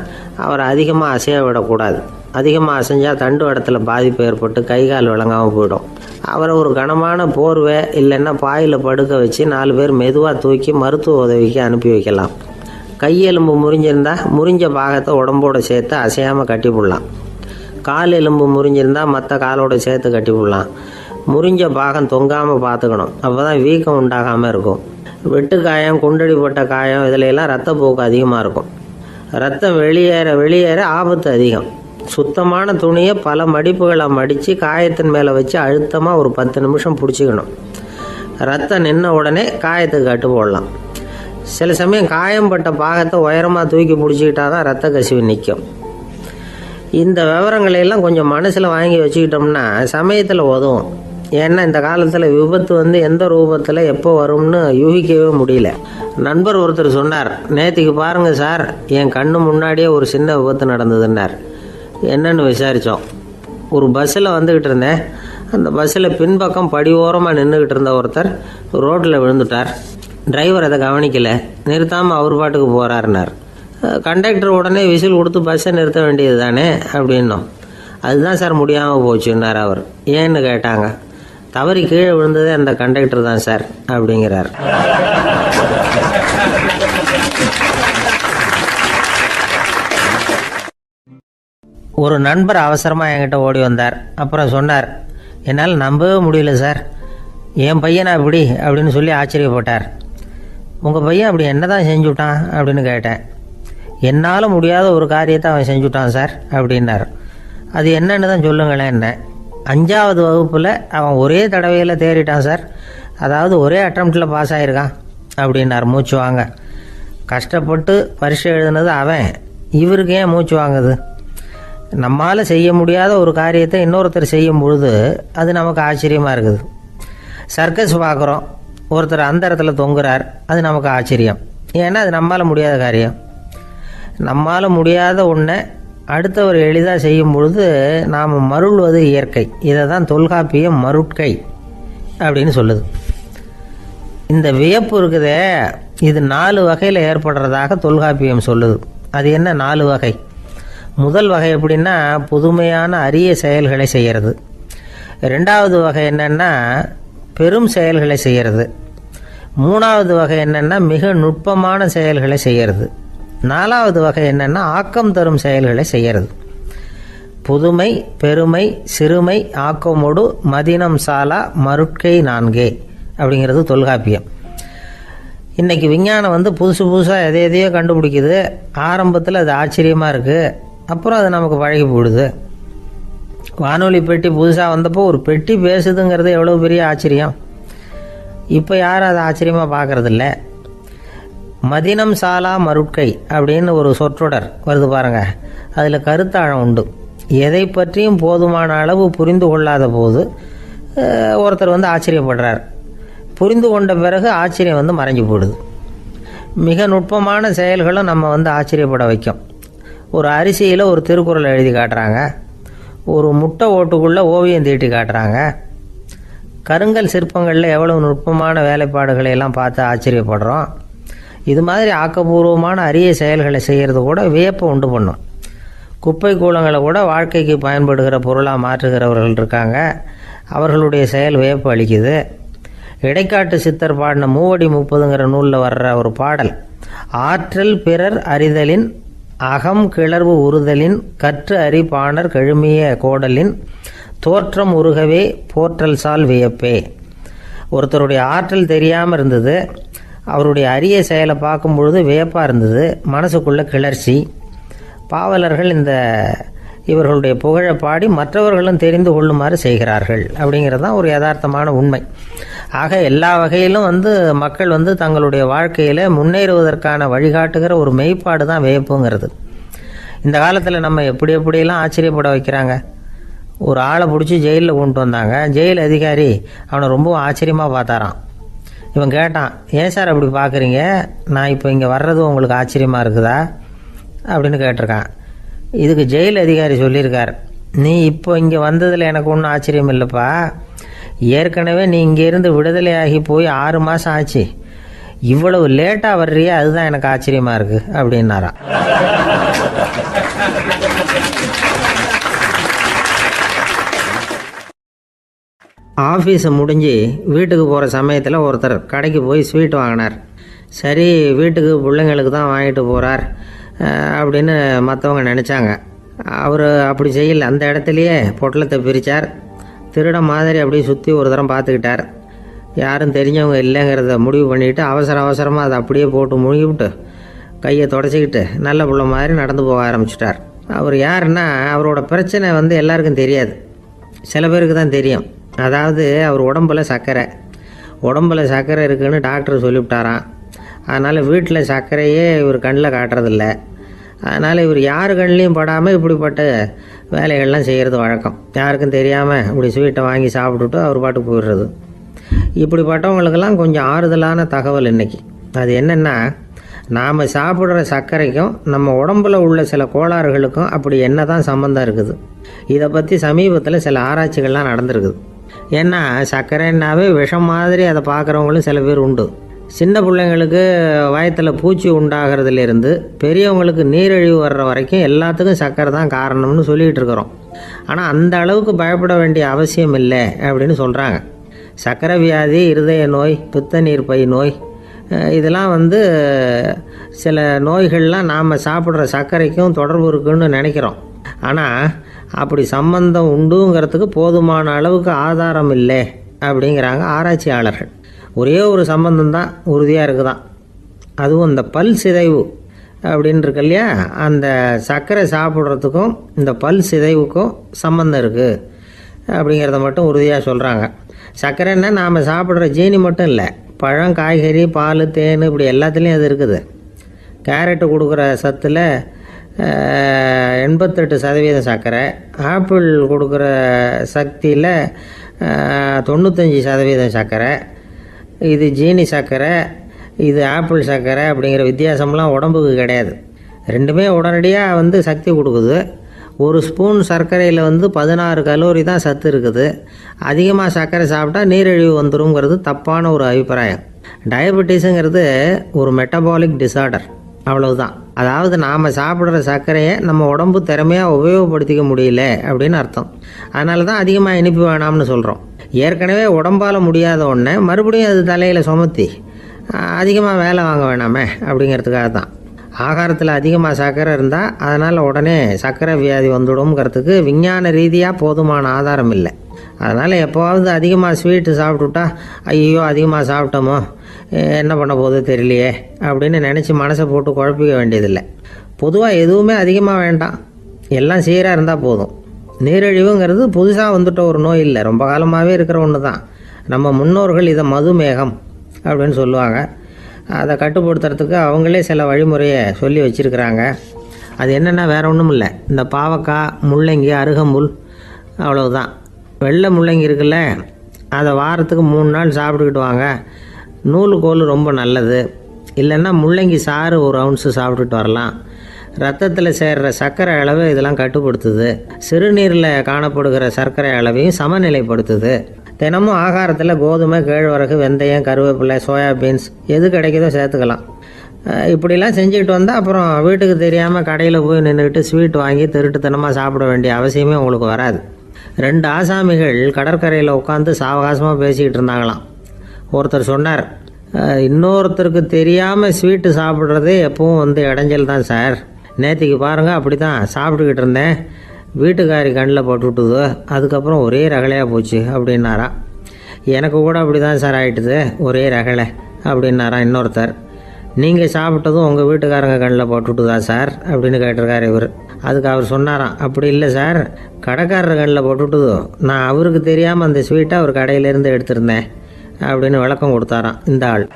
அவரை அதிகமாக அசைய விடக்கூடாது. அதிகமாக அசைஞ்சால் தண்டு இடத்துல பாதிப்பு ஏற்பட்டு கைகால் விளங்காமல் போயிடும். அவரை ஒரு கனமான போர்வை இல்லைன்னா பாயில் படுக்க வச்சு 4 பேர் மெதுவாக தூக்கி மருத்துவ உதவிக்கு அனுப்பி வைக்கலாம். கையெலும்பு முறிஞ்சிருந்தால் முறிஞ்ச பாகத்தை உடம்போடு சேர்த்து அசையாமல் கட்டி போடலாம். கால் எலும்பு முறிஞ்சிருந்தால் மற்ற காலோடு சேர்த்து கட்டி போடலாம். முறிஞ்ச பாகம் தொங்காமல் பார்த்துக்கணும், அப்போ தான் வீக்கம் உண்டாகாமல் இருக்கும். வெட்டு காயம், குண்டடிப்பட்ட காயம், இதிலெல்லாம் ரத்தப்போக்கு அதிகமாக இருக்கும். ரத்தம் வெளியேற ஆபத்து அதிகம். சுத்தமான துணியை பல மடிப்புகளை மடித்து காயத்தின் மேலே வச்சு அழுத்தமாக ஒரு 10 நிமிஷம் பிடிச்சிக்கணும். ரத்தம் நின்ன உடனே காயத்துக்கு கட்டு போடலாம். சில சமயம் காயம்பட்ட பாகத்தை உயரமாக தூக்கி பிடிச்சிக்கிட்டா தான் ரத்த கசிவு நிற்கும். இந்த விவரங்களையெல்லாம் கொஞ்சம் மனசில் வாங்கி வச்சுக்கிட்டோம்னா சமயத்தில் உதவும். ஏன்னா இந்த காலத்தில் விபத்து எந்த ரூபத்தில் எப்போ வரும்னு யூகிக்கவே முடியல. நண்பர் ஒருத்தர் சொன்னார், நேற்றுக்கு பாருங்கள் சார், என் கண்ணு முன்னாடியே ஒரு சின்ன விபத்து நடந்ததுன்னார். என்னன்னு விசாரித்தோம். ஒரு பஸ்ஸில் வந்துக்கிட்டு இருந்தேன். அந்த பஸ்ஸில் பின்பக்கம் படி ஓரமாக நின்றுக்கிட்டு இருந்த ஒருத்தர் ரோட்டில் விழுந்துட்டார். டிரைவர் அதை கவனிக்கலை, நிறுத்தாமல் அவர் பாட்டுக்கு போகிறாருனார். கண்டக்டர் உடனே விசில் கொடுத்து பஸ்ஸை நிறுத்த வேண்டியது தானே அப்படின்னோம். அதுதான் சார் முடியாமல் போச்சுன்னார் அவர். ஏன்னு கேட்டாங்க. தவறி கீழே விழுந்ததே அந்த கண்டக்டர் தான் சார் அப்படிங்கிறார். ஒரு நண்பர் அவசரமாக என்கிட்ட ஓடி வந்தார். அப்புறம் சொன்னார், என்னால் நம்பவே முடியல சார், என் பையனா இப்படி அப்படின்னு சொல்லி ஆச்சரியப்பட்டார். உங்கள் பையன் அப்படி என்ன தான் செஞ்சுட்டான் அப்படின்னு கேட்டேன். என்னால் முடியாத ஒரு காரியத்தை அவன் செஞ்சுட்டான் சார் அப்படின்னார். அது என்னன்னு தான் சொல்லுங்களேன். என்ன 5வது வகுப்பில் அவன் ஒரே தடவையில் தேறிட்டான் சார். அதாவது ஒரே அட்டம்ப்டில் பாஸ் ஆகிருக்கான் அப்படின்னார் மூச்சு வாங்க. கஷ்டப்பட்டு பரீட்சை எழுதுனது அவன், இவருக்கு ஏன் மூச்சு வாங்குது? நம்மால் செய்ய முடியாத ஒரு காரியத்தை இன்னொருத்தர் செய்யும் பொழுது அது நமக்கு ஆச்சரியமாக இருக்குது. சர்க்கஸ் பார்க்குறோம், ஒருத்தர் அந்த இடத்துல தொங்குறார், அது நமக்கு ஆச்சரியம். ஏன்னா அது நம்மால் முடியாத காரியம். நம்மால் முடியாத ஒன்றை அடுத்தவர் எளிதாக செய்யும் பொழுது நாம் மருள்வது இயற்கை. இதை தான் தொல்காப்பியம் மருட்கை அப்படின்னு சொல்லுது. இந்த வியப்பு இருக்குதே, இது 4 வகையில் ஏற்படுறதாக தொல்காப்பியம் சொல்லுது. அது என்ன 4 வகை? முதல் வகை எப்படின்னா புதுமையான அரிய செயல்களை செய்கிறது. 2வது வகை என்னென்னா பெரும் செயல்களை செய்கிறது. 3வது வகை என்னென்னா மிக நுட்பமான செயல்களை செய்கிறது. 4வது வகை என்னென்னா ஆக்கம் தரும் செயல்களை செய்கிறது. புதுமை, பெருமை, சிறுமை, ஆக்கமோடு மதினம் சாலா மருட்கை 4 அப்படிங்கிறது தொல்காப்பியம். இன்றைக்கி விஞ்ஞானம் புதுசு புதுசாக எதையோ கண்டுபிடிக்குது. ஆரம்பத்தில் அது ஆச்சரியமாக இருக்குது, அப்புறம் அது நமக்கு பழகி போடுது. வானொலி பெட்டி புதுசாக வந்தப்போ ஒரு பெட்டி பேசுதுங்கிறது எவ்வளோ பெரிய ஆச்சரியம். இப்போ யாரும் அதை ஆச்சரியமாக பார்க்குறதில்ல. மதினம் சாலா மருட்கை அப்படின்னு ஒரு சொற்றொடர் வருது பாருங்க. அதில் கருத்தாழம் உண்டு. எதை பற்றியும் போதுமான அளவு புரிந்து கொள்ளாத போது ஒருத்தர் ஆச்சரியப்படுறார். புரிந்து கொண்ட பிறகு ஆச்சரியம் மறைஞ்சு போடுது. மிக நுட்பமான செயல்களும் நம்ம ஆச்சரியப்பட வைக்கும். ஒரு அரிசியில் ஒரு திருக்குறள் எழுதி காட்டுறாங்க, ஒரு முட்டை ஓட்டுக்குள்ளே ஓவியம் தீட்டி காட்டுறாங்க. கருங்கல் சிற்பங்களில் எவ்வளவு நுட்பமான வேலைப்பாடுகளை எல்லாம் பார்த்து ஆச்சரியப்படுறோம். இது மாதிரி ஆக்கப்பூர்வமான அரிய செயல்களை செய்கிறது கூட வியப்பை உண்டு பண்ணும். குப்பை கூலங்களை கூட வாழ்க்கைக்கு பயன்படுகிற பொருளாக மாற்றுகிறவர்கள் இருக்காங்க. அவர்களுடைய செயல் வியப்பு அளிக்குது. இடைக்காட்டு சித்தர் பாடின 30 நூலில் வர்ற ஒரு பாடல், ஆற்றல் பிறர் அறிதலின் அகம் கிளர்வு உறுதலின் கற்று அறி பாணர் கழுமிய கோடலின் தோற்றம் உருகவே போற்றல் சால் வியப்பே. ஒருத்தருடைய ஆற்றல் தெரியாமல் இருந்தது, அவருடைய அரிய செயலை பார்க்கும் பொழுது வியப்பாக இருந்தது, மனசுக்குள்ள கிளர்ச்சி. பாவலர்கள் இவர்களுடைய புகழை பாடி மற்றவர்களும் தெரிந்து கொள்ளுமாறு செய்கிறார்கள் அப்படிங்கிறது தான் ஒரு யதார்த்தமான உண்மை. ஆக எல்லா வகையிலும் மக்கள் தங்களுடைய வாழ்க்கையில் முன்னேறுவதற்கான வழிகாட்டுகிற ஒரு மெய்ப்பாடு தான் வியப்புங்கிறது. இந்த காலத்தில் நம்ம எப்படியெல்லாம் ஆச்சரியப்பட வைக்கிறாங்க. ஒரு ஆளை பிடிச்சி ஜெயிலில் கொண்டு வந்தாங்க. ஜெயில் அதிகாரி அவனை ரொம்ப ஆச்சரியமாக பார்த்தாரான். இவன் கேட்டான், ஏன் சார் அப்படி பார்க்குறீங்க, நான் இப்போ இங்கே வர்றது உங்களுக்கு ஆச்சரியமாக இருக்குதா அப்படின்னு கேட்டிருக்கான். இதுக்கு ஜெயில் அதிகாரி சொல்லியிருக்கார், நீ இப்போ இங்கே வந்ததில் எனக்கு ஒன்றும் ஆச்சரியம் இல்லைப்பா, ஏற்கனவே நீ இங்கேருந்து விடுதலையாகி போய் 6 மாதம் ஆச்சு, இவ்வளவு லேட்டாக வர்றியே அதுதான் எனக்கு ஆச்சரியமாக இருக்குது அப்படின்னாராம். ஆஃபீஸை முடிஞ்சு வீட்டுக்கு போகிற சமயத்தில் ஒருத்தர் கடைக்கு போய் ஸ்வீட் வாங்கினார். சரி, வீட்டுக்கு பிள்ளைங்களுக்கு தான் வாங்கிட்டு போகிறார் அப்படின்னு மற்றவங்க நினச்சாங்க. அவர் அப்படி செய்யலை. அந்த இடத்துலையே பொட்டலத்தை பிரித்தார். திருட மாதிரி அப்படியே சுற்றி ஒரு தரம் பார்த்துக்கிட்டார். யாரும் தெரிஞ்சவங்க இல்லைங்கிறத முடிவு பண்ணிவிட்டு அவசரமாக அதை அப்படியே போட்டு முழுகிவிட்டு கையை தொடச்சிக்கிட்டு நல்ல பிள்ளை மாதிரி நடந்து போக ஆரம்பிச்சிட்டார். அவர் யாருன்னா, அவரோட பிரச்சனை எல்லாருக்கும் தெரியாது, சில பேருக்கு தான் தெரியும். அதாவது அவர் உடம்புல சர்க்கரை இருக்குதுன்னு டாக்டர் சொல்லிவிட்டாராம். அதனால் வீட்டில் சர்க்கரையே இவர் கண்ணில் காட்டுறதில்ல. அதனால் இவர் யார் கண்ணிலையும் படாமல் இப்படிப்பட்ட வேலைகள்லாம் செய்கிறது வழக்கம். யாருக்கும் தெரியாமல் இப்படி ஸ்வீட்டை வாங்கி சாப்பிட்டுட்டு அவர் பாட்டுக்கு போயிடுறது. இப்படிப்பட்டவங்களுக்கெல்லாம் கொஞ்சம் ஆறுதலான தகவல் இன்றைக்கி. அது என்னென்னா, நாம் சாப்பிட்ற சர்க்கரைக்கும் நம்ம உடம்பில் உள்ள சில கோளாறுகளுக்கும் அப்படி என்ன தான் சம்மந்தம் இருக்குது. இதை பற்றி சமீபத்தில் சில ஆராய்ச்சிகள்லாம் நடந்திருக்குது. ஏன்னா சர்க்கரைன்னாவே விஷம் மாதிரி அதை பார்க்குறவங்களும் சில பேர் உண்டு. சின்ன பிள்ளைங்களுக்கு வயத்தில் பூச்சி உண்டாகிறதுலேருந்து பெரியவங்களுக்கு நீரிழிவு வர்ற வரைக்கும் எல்லாத்துக்கும் சர்க்கரை தான் காரணம்னு சொல்லிகிட்டு இருக்கிறோம். ஆனால் அந்த அளவுக்கு பயப்பட வேண்டிய அவசியம் இல்லை அப்படின்னு சொல்கிறாங்க. சர்க்கரை வியாதி, இருதய நோய், பித்த நீர் பை நோய், இதெல்லாம் சில நோய்கள்லாம் நாம் சாப்பிட்ற சர்க்கரைக்கும் தொடர்பு இருக்குன்னு நினைக்கிறோம். ஆனால் அப்படி சம்பந்தம் உண்டுங்கிறதுக்கு போதுமான அளவுக்கு ஆதாரம் இல்லை அப்படிங்கிறாங்க ஆராய்ச்சியாளர்கள். ஒரே ஒரு சம்பந்தம் தான் உறுதியாக இருக்குதான். அதுவும் இந்த பல் சிதைவு அப்படின்னு இருக்கு இல்லையா, அந்த சர்க்கரை சாப்பிட்றதுக்கும் இந்த பல் சிதைவுக்கும் சம்மந்தம் இருக்குது அப்படிங்கிறத மட்டும் உறுதியாக சொல்கிறாங்க. சர்க்கரைன்னா நாம் சாப்பிட்ற ஜீனி மட்டும் இல்லை, பழம், காய்கறி, பால், தேன் இப்படி எல்லாத்துலேயும் அது இருக்குது. கேரட்டு கொடுக்குற சத்தில் 88% சர்க்கரை, ஆப்பிள் கொடுக்குற சக்தியில் 95% சர்க்கரை. இது ஜீனி சர்க்கரை, இது ஆப்பிள் சர்க்கரை அப்படிங்கிற வித்தியாசம்லாம் உடம்புக்கு கிடையாது. ரெண்டுமே உடனடியாக சக்தி கொடுக்குது. ஒரு ஸ்பூன் சர்க்கரையில் 16 கலோரி தான் சத்து இருக்குது. அதிகமாக சர்க்கரை சாப்பிட்டா நீரிழிவு வந்துருங்கிறது தப்பான ஒரு அபிப்பிராயம். டயபெட்டிஸுங்கிறது ஒரு மெட்டபாலிக் டிசார்டர், அவ்வளவுதான். அதாவது நாம் சாப்பிட்ற சர்க்கரையை நம்ம உடம்பு திறமையாக உபயோகப்படுத்திக்க முடியல அப்படின்னு அர்த்தம். அதனால தான் அதிகமாக இனிப்பு வேணாம்னு சொல்கிறோம். ஏற்கனவே உடம்பால் முடியாத ஒன்றை மறுபடியும் அது தலையில் சுமத்தி அதிகமாக வேலை வாங்க வேணாமே அப்படிங்கிறதுக்காக தான். ஆகாரத்தில் அதிகமாக சர்க்கரை இருந்தால் அதனால் உடனே சர்க்கரை வியாதி வந்துடும்ங்கிறதுக்கு விஞ்ஞான ரீதியாக போதுமான ஆதாரம் இல்லை. அதனால் எப்போவாவது அதிகமாக ஸ்வீட்டு சாப்பிட்டுட்டா ஐயோ அதிகமாக சாப்பிட்டோமோ என்ன பண்ண போகுது தெரியலையே அப்படின்னு நினச்சி மனசை போட்டு குழப்பிக்க வேண்டியதில்லை. பொதுவாக எதுவுமே அதிகமாக வேண்டாம், எல்லாம் சீராக இருந்தால் போதும். நீரிழிவுங்கிறது புதுசாக வந்துட்ட ஒரு நோய் இல்லை, ரொம்ப காலமாகவே இருக்கிற ஒன்று தான். நம்ம முன்னோர்கள் இதை மதுமேகம் அப்படின்னு சொல்லுவாங்க. அதை கட்டுப்படுத்துறதுக்கு அவங்களே சில வழிமுறையை சொல்லி வச்சுருக்கிறாங்க. அது என்னென்னா வேறு ஒன்றும் இல்லை, இந்த பாவக்காய், முள்ளங்கி, அருகம்புல், அவ்வளவுதான். வெள்ளை முள்ளங்கி இருக்குல்ல, அதை வாரத்துக்கு 3 நாள் சாப்பிட்டுக்கிட்டு வாங்க. நூலுக்கோல் ரொம்ப நல்லது. இல்லைன்னா முள்ளங்கி சாறு 1 ounce சாப்பிட்டுட்டு வரலாம். ரத்தத்தில் சேர்கிற சர்க்கரை அளவை இதெல்லாம் கட்டுப்படுத்துது. சிறுநீரில் காணப்படுகிற சர்க்கரை அளவையும் சமநிலைப்படுத்துது. தினமும் ஆகாரத்தில் கோதுமை, கேழ்வரகு, வெந்தயம், கருவேப்பிலை, சோயாபீன்ஸ் எது கிடைக்குதோ சேர்த்துக்கலாம். இப்படிலாம் செஞ்சுக்கிட்டு வந்தால் அப்புறம் வீட்டுக்கு தெரியாமல் கடையில் போய் நின்றுக்கிட்டு ஸ்வீட் வாங்கி திருட்டுத்தனமாக சாப்பிட வேண்டிய அவசியமே உங்களுக்கு வராது. 2 ஆசாமிகள் கடற்கரையில் உட்காந்து சாவகாசமாக பேசிக்கிட்டு இருந்தாங்களாம். ஒருத்தர் சொன்னார், இன்னொருத்தருக்கு தெரியாமல் ஸ்வீட்டு சாப்பிட்றதே எப்பவும் இடைஞ்சல் தான் சார். நேற்றுக்கு பாருங்கள் அப்படி தான் சாப்பிட்டுக்கிட்டு இருந்தேன், வீட்டுக்காரி கண்ணில் போட்டுவிட்டுது, அதுக்கப்புறம் ஒரே ரகலையாக போச்சு அப்படின்னாரா. எனக்கு கூட அப்படி தான் சார் ஆகிட்டுது, ஒரே ரகலை அப்படின்னாரா இன்னொருத்தர். நீங்கள் சாப்பிட்டதும் உங்கள் வீட்டுக்காரங்க கண்ணில் போட்டுவிட்டுதா சார் அப்படின்னு கேட்டிருக்காரு இவர். அதுக்கு அவர் சொன்னாராம், அப்படி இல்லை சார், கடைக்காரர் கண்ணில் போட்டுவிட்டுதோ, நான் அவருக்கு தெரியாமல் அந்த ஸ்வீட்டை அவர் கடையிலேருந்து எடுத்திருந்தேன் அப்படின்னு விளக்கம் கொடுத்தாராம் இந்த ஆள்.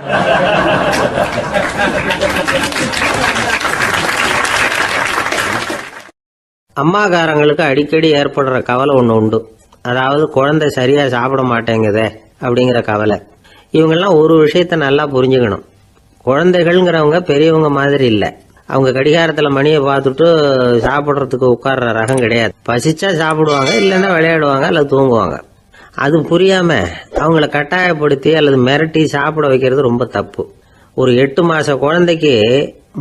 அம்மாக்காரங்களுக்கு அடிக்கடி ஏற்படுற கவலை ஒன்று உண்டு. அதாவது குழந்தை சரியாக சாப்பிட மாட்டேங்குதே அப்படிங்கிற கவலை. இவங்கெல்லாம் ஒரு விஷயத்த நல்லா புரிஞ்சுக்கணும். குழந்தைகள்ங்கிறவங்க பெரியவங்க மாதிரி இல்லை. அவங்க கடிகாரத்தில் மணியை பார்த்துட்டு சாப்பிட்றதுக்கு உட்கார்ற ரகம் கிடையாது. பசிச்சா சாப்பிடுவாங்க, இல்லைன்னா விளையாடுவாங்க அல்லது தூங்குவாங்க. அது புரியாமல் அவங்கள கட்டாயப்படுத்தி அல்லது மிரட்டி சாப்பிட வைக்கிறது ரொம்ப தப்பு. ஒரு 8 மாத குழந்தைக்கு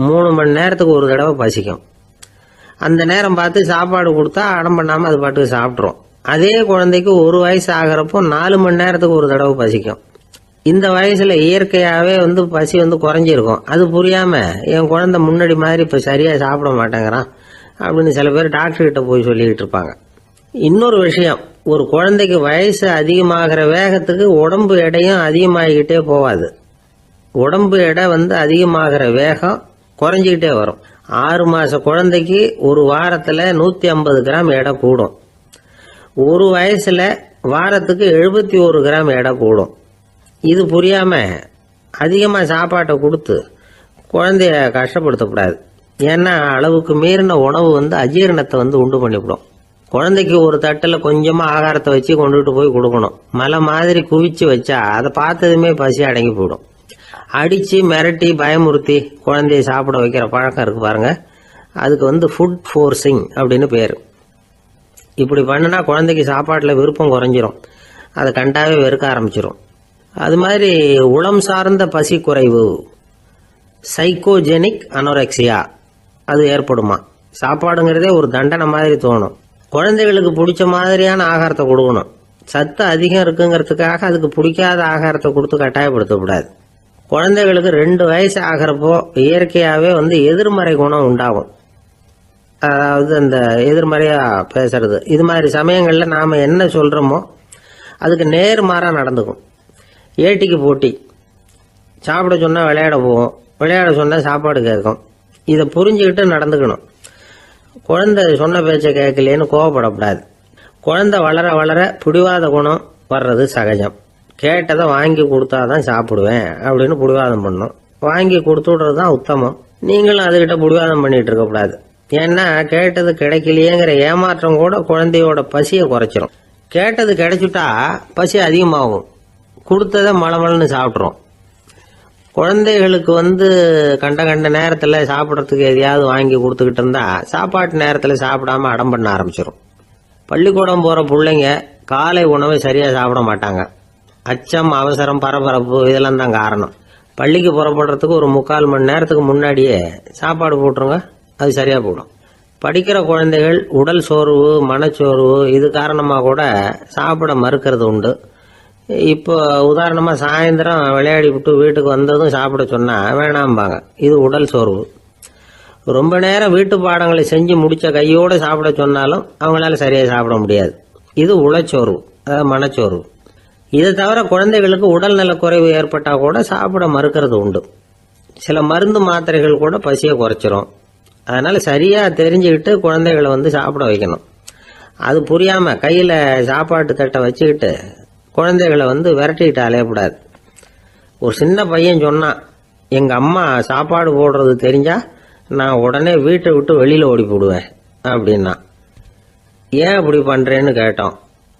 3 மணி நேரத்துக்கு ஒரு தடவை பசிக்கும். அந்த நேரம் பார்த்து சாப்பாடு கொடுத்தா அடம் பண்ணாமல் அது பாட்டுக்கு சாப்பிட்றோம். அதே குழந்தைக்கு 1 வயசு ஆகிறப்போ 4 மணி நேரத்துக்கு ஒரு தடவை பசிக்கும். இந்த வயசில் இயற்கையாகவே பசி குறைஞ்சிருக்கும். அது புரியாமல் என் குழந்தை முன்னாடி மாதிரி இப்போ சரியாக சாப்பிட மாட்டேங்கிறான் அப்படின்னு சில பேர் டாக்டர்கிட்ட போய் சொல்லிக்கிட்டு இருப்பாங்க. இன்னொரு விஷயம், ஒரு குழந்தைக்கு வயசு அதிகமாகிற வேகத்துக்கு உடம்பு எடையும் அதிகமாகிக்கிட்டே போகாது. உடம்பு எடை அதிகமாகிற வேகம் குறைஞ்சிக்கிட்டே வரும். 6 மாத குழந்தைக்கு ஒரு வாரத்தில் 150 கிராம் எடை கூடும். ஒரு வயசில் வாரத்துக்கு 71 கிராம் எடை கூடும். இது புரியாமல் அதிகமாக சாப்பாட்டை கொடுத்து குழந்தைய கஷ்டப்படுத்தக்கூடாது. ஏன்னா அளவுக்கு மீறின உணவு அஜீரணத்தை உண்டு பண்ணிவிடும். குழந்தைக்கு ஒரு தட்டில் கொஞ்சமாக ஆகாரத்தை வச்சு கொண்டுகிட்டு போய் கொடுக்கணும். மலை மாதிரி குவிச்சு வச்சா அதை பார்த்ததுமே பசி அடங்கி போயிடும். அடித்து மிரட்டி பயமுறுத்தி குழந்தைய சாப்பிட வைக்கிற பழக்கம் இருக்குது பாருங்கள், அதுக்கு ஃபுட் ஃபோர்ஸிங் அப்படின்னு பேர். இப்படி பண்ணினா குழந்தைக்கு சாப்பாட்டில் விருப்பம் குறைஞ்சிரும், அதை கண்டாவே வெறுக்க ஆரம்பிச்சிடும். அது மாதிரி உளம் சார்ந்த பசி குறைவு, சைக்கோஜெனிக் அனோரெக்சியா, அது ஏற்படுமா. சாப்பாடுங்கிறதே ஒரு தண்டனை மாதிரி தோணும். குழந்தைகளுக்கு பிடிச்ச மாதிரியான ஆகாரத்தை கொடுக்கணும். சத்து அதிகம் இருக்குங்கிறதுக்காக அதுக்கு பிடிக்காத ஆகாரத்தை கொடுத்து கட்டாயப்படுத்தக்கூடாது. குழந்தைகளுக்கு 2 வயசு ஆகிறப்போ இயற்கையாகவே எதிர்மறை குணம் உண்டாகும். அதாவது அந்த எதிர்மறையாக பேசுறது. இது மாதிரி சமயங்களில் நாம் என்ன சொல்கிறோமோ அதுக்கு நேர்மாறாக நடந்துக்கும். ஏட்டிக்கு போட்டி, சாப்பிட சொன்னால் விளையாட போவோம், விளையாட சொன்னால் சாப்பாடு கேட்கும். இதை புரிஞ்சுக்கிட்டு நடந்துக்கணும். குழந்தை சொன்ன பேச்சை கேட்கலேன்னு கோவப்படக்கூடாது. குழந்தை வளர வளர பிடிவாத குணம் வர்றது சகஜம். கேட்டதை வாங்கி கொடுத்தாதான் சாப்பிடுவேன் அப்படின்னு பிடிவாதம் பண்ணும். வாங்கி கொடுத்து விடுறது தான் உத்தமம். நீங்களும் அதுகிட்ட பிடிவாதம் பண்ணிட்டு இருக்கக்கூடாது. ஏன்னா கேட்டது கிடைக்கலையேங்கிற ஏமாற்றம் கூட குழந்தையோட பசியை குறைச்சிரும். கேட்டது கிடைச்சிட்டா பசி அதிகமாகும். கொடுத்ததை மளமளன்னு சாப்பிட்றோம். குழந்தைகளுக்கு கண்ட நேரத்தில் சாப்பிட்றதுக்கு எதையாவது வாங்கி கொடுத்துக்கிட்டு இருந்தா சாப்பாட்டு நேரத்தில் சாப்பிடாம அடம் பண்ண ஆரம்பிச்சிடும். பள்ளிக்கூடம் போகிற பிள்ளைங்க காலை உணவை சரியாக சாப்பிட மாட்டாங்க. அச்சம், அவசரம், பரபரப்பு இதெல்லாம் தான் காரணம். பள்ளிக்கு புறப்படுறதுக்கு ஒரு 3/4 மணி நேரத்துக்கு முன்னாடியே சாப்பாடு போட்டுருங்க, அது சரியாக போடும். படிக்கிற குழந்தைகள் உடல் சோர்வு, மனச்சோர்வு இது காரணமாக கூட சாப்பிட மறுக்கிறது உண்டு. இப்போ உதாரணமாக சாயந்தரம் விளையாடி விட்டு வீட்டுக்கு வந்ததும் சாப்பிட சொன்னால் வேணாம்பாங்க. இது உடல் சோர்வு. ரொம்ப நேரம் வீட்டு பாடங்களை செஞ்சு முடித்த கையோடு சாப்பிட சொன்னாலும் அவங்களால சரியாக சாப்பிட முடியாது. இது உளச்சோர்வு, அதாவது மனச்சோர்வு. இதை தவிர குழந்தைகளுக்கு உடல் நலக்குறைவு ஏற்பட்டால் கூட சாப்பிட மறுக்கிறது உண்டு. சில மருந்து மாத்திரைகள் கூட பசியை குறைச்சிரும். அதனால் சரியாக தெரிஞ்சுக்கிட்டு குழந்தைகளை சாப்பிட வைக்கணும். அது புரியாமல் கையில் சாப்பாட்டு தட்டை வச்சுக்கிட்டு குழந்தைகளை விரட்டிக்கிட்டு அலையக்கூடாது. ஒரு சின்ன பையன் சொன்னான், எங்கள் அம்மா சாப்பாடு போடுறது தெரிஞ்சா நான் உடனே வீட்டை விட்டு வெளியில் ஓடி போடுவேன் அப்படின்னா. ஏன் அப்படி பண்ணுறேன்னு கேட்டோம்.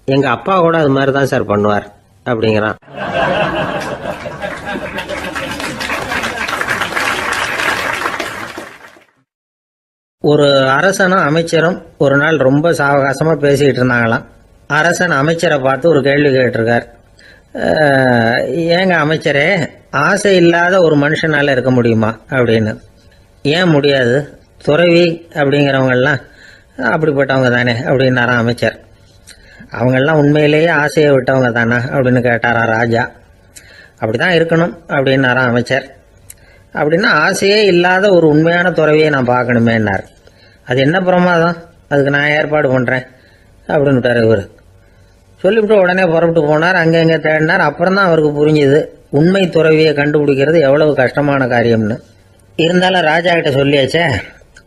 எங்கள் அப்பா கூட அது மாதிரி தான் சார் பண்ணுவார் அப்படிங்கிறான். ஒரு அரசனும் அமைச்சரும் ஒரு நாள் ரொம்ப சாவகாசமாக பேசிக்கிட்டு இருந்தாங்களாம். அரசன் அமைச்சரை பார்த்து ஒரு கேள்வி கேட்டிருக்கார். ஏங்க அமைச்சரே, ஆசை இல்லாத ஒரு மனுஷனால இருக்க முடியுமா அப்படின்னு. ஏன் முடியாது, துறவி அப்படிங்கிறவங்கெல்லாம் அப்படிப்பட்டவங்க தானே அப்படின்னாராம் அமைச்சர். அவங்கெல்லாம் உண்மையிலேயே ஆசையை விட்டவங்க தானே அப்படின்னு கேட்டாரா ராஜா. அப்படிதான் இருக்கணும் அப்படின்னாராம் அமைச்சர். அப்படின்னா ஆசையே இல்லாத ஒரு உண்மையான துறவியை நான் பார்க்கணுமேன்னார். அது என்ன பிரமாதம், அதுக்கு நான் ஏற்பாடு பண்ணுறேன் அப்படின்னு விட்டார் இவர். சொல்லிவிட்டு உடனே புறப்பட்டு போனார். அங்கே தேடினார். அப்புறம் தான் அவருக்கு புரிஞ்சுது உண்மை துறவியை கண்டுபிடிக்கிறது எவ்வளவு கஷ்டமான காரியம்னு. இருந்தாலும் ராஜா கிட்ட சொல்லியாச்சே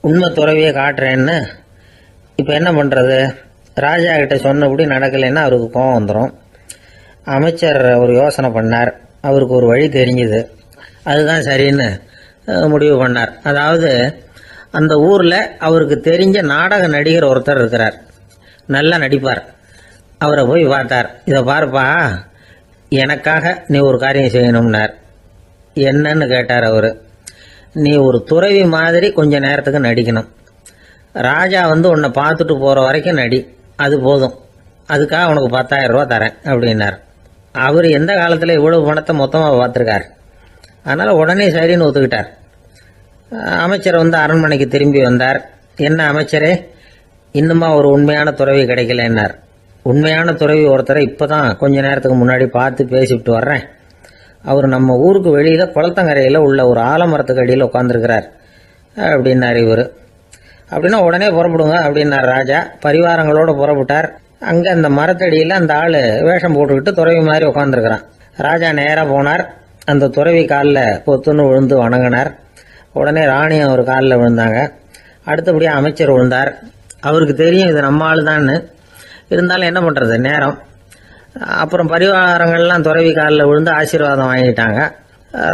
உண்மை துறவியை காட்டுறேன்னு. இப்போ என்ன பண்ணுறது? ராஜா கிட்ட சொன்னபடி நடக்கலைன்னா அவருக்கு கோபம் வந்துடும். அமைச்சர் ஒரு யோசனை பண்ணார். அவருக்கு ஒரு வழி தெரிஞ்சுது. அதுதான் சரின்னு முடிவு பண்ணார். அதாவது அந்த ஊரில் அவருக்கு தெரிஞ்ச நாடக நடிகர் ஒருத்தர் இருக்கிறார், நல்லா நடிப்பார். அவரை போய் பார்த்தார். இதை பாருப்பா, எனக்காக நீ ஒரு காரியம் செய்யணும்னார். என்னன்னு கேட்டார் அவர். நீ ஒரு துறவி மாதிரி கொஞ்ச நேரத்துக்கு நடிக்கணும். ராஜா உன்னை பார்த்துட்டு போகிற வரைக்கும் நடி, அது போதும். அதுக்காக உனக்கு 10,000 ரூபா தரேன் அப்படின்னார். அவர் எந்த காலத்தில் இவ்வளவு பணத்தை மொத்தமாக பார்த்துருக்கார். அதனால் உடனே சரின்னு ஒத்துக்கிட்டார். அமைச்சர் அரண்மனைக்கு திரும்பி வந்தார். என்ன அமைச்சரே, இன்னுமா ஒரு உண்மையான துறவி கிடைக்கலன்னார். உண்மையான துறவி ஒருத்தரை இப்போ தான் கொஞ்ச நேரத்துக்கு முன்னாடி பார்த்து பேசிவிட்டு வர்றேன். அவர் நம்ம ஊருக்கு வெளியில் குளத்தங்கரையில் உள்ள ஒரு ஆலமரத்துக்கு அடியில் உட்காந்துருக்கிறார் அப்படின்னார் இவர். அப்படின்னா உடனே புறப்படுங்க அப்படின்னார் ராஜா. பரிவாரங்களோடு புறப்பட்டார். அங்கே அந்த மரத்தடியில் அந்த ஆள் வேஷம் போட்டுக்கிட்டு துறவி மாதிரி உட்காந்துருக்கிறான். ராஜா நேராக போனார். அந்த துறவி காலில் பொத்துன்னு விழுந்து வணங்கினார். உடனே ராணியும் அவர் காலில் விழுந்தாங்க. அடுத்தபடியாக அமைச்சர் விழுந்தார். அவருக்கு தெரியும் இது நம்ம ஆள் தான்னு. இருந்தாலும் என்ன பண்ணுறது, நேரம். அப்புறம் பரிவாரங்கள்லாம் துறவி காலில் விழுந்து ஆசீர்வாதம் வாங்கிட்டாங்க.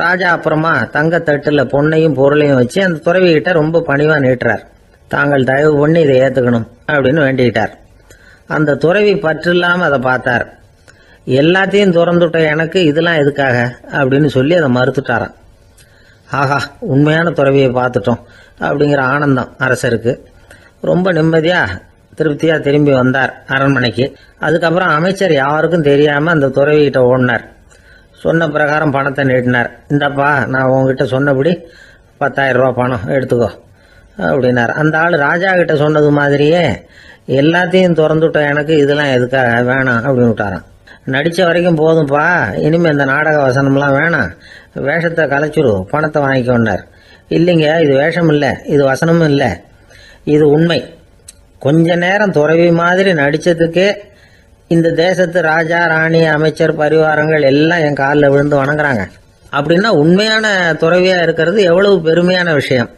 ராஜா அப்புறமா தங்கத்தட்டில் பொண்ணையும் பொருளையும் வச்சு அந்த துறவிகிட்ட ரொம்ப பணிவாக நீட்டுறார். தாங்கள் தயவு பண்ணி இதை ஏற்றுக்கணும் அப்படின்னு வேண்டிக்கிட்டார். அந்த துறவி பற்று இல்லாமல் அதை பார்த்தார். எல்லாத்தையும் திறந்துட்ட எனக்கு இதெல்லாம் எதுக்காக அப்படின்னு சொல்லி அதை மறுத்துட்டாராம். ஆஹா, உண்மையான துறவியை பார்த்துட்டோம் அப்படிங்கிற ஆனந்தம் அரசருக்கு. ரொம்ப நிம்மதியாக திருப்தியாக திரும்பி வந்தார் அரண்மனைக்கு. அதுக்கப்புறம் அமைச்சர் யாருக்கும் தெரியாமல் அந்த துறவிகிட்ட ஓடினார். சொன்ன பிரகாரம் பணத்தை நீட்டினார். இந்தப்பா, நான் உங்ககிட்ட சொன்னபடி 10,000 ரூபா பணம் எடுத்துக்கோ அப்படின்னார். அந்த ஆள் ராஜா கிட்ட சொன்னது மாதிரியே எல்லாத்தையும் திறந்துட்ட எனக்கு இதெல்லாம் எதுக்காக வேணாம் அப்படின்னு விட்டாரான். நடித்த வரைக்கும் போதும்ப்பா, இனிமேல் இந்த நாடக வசனம்லாம் வேணாம், வேஷத்தை கலைச்சிரு, பணத்தை வாங்கிக்கோன்னார். இல்லைங்க, இது வேஷம் இல்லை, இது வசனமும் இல்லை, இது உண்மை. கொஞ்ச நேரம் துறவி மாதிரி நடித்ததுக்கே இந்த தேசத்து ராஜா, ராணி, அமைச்சர், பரிவாரங்கள் எல்லாம் என் காலில் விழுந்து வணங்குறாங்க. அப்படின்னா உண்மையான துறவியா இருக்கிறது எவ்வளவு பெருமையான விஷயம்.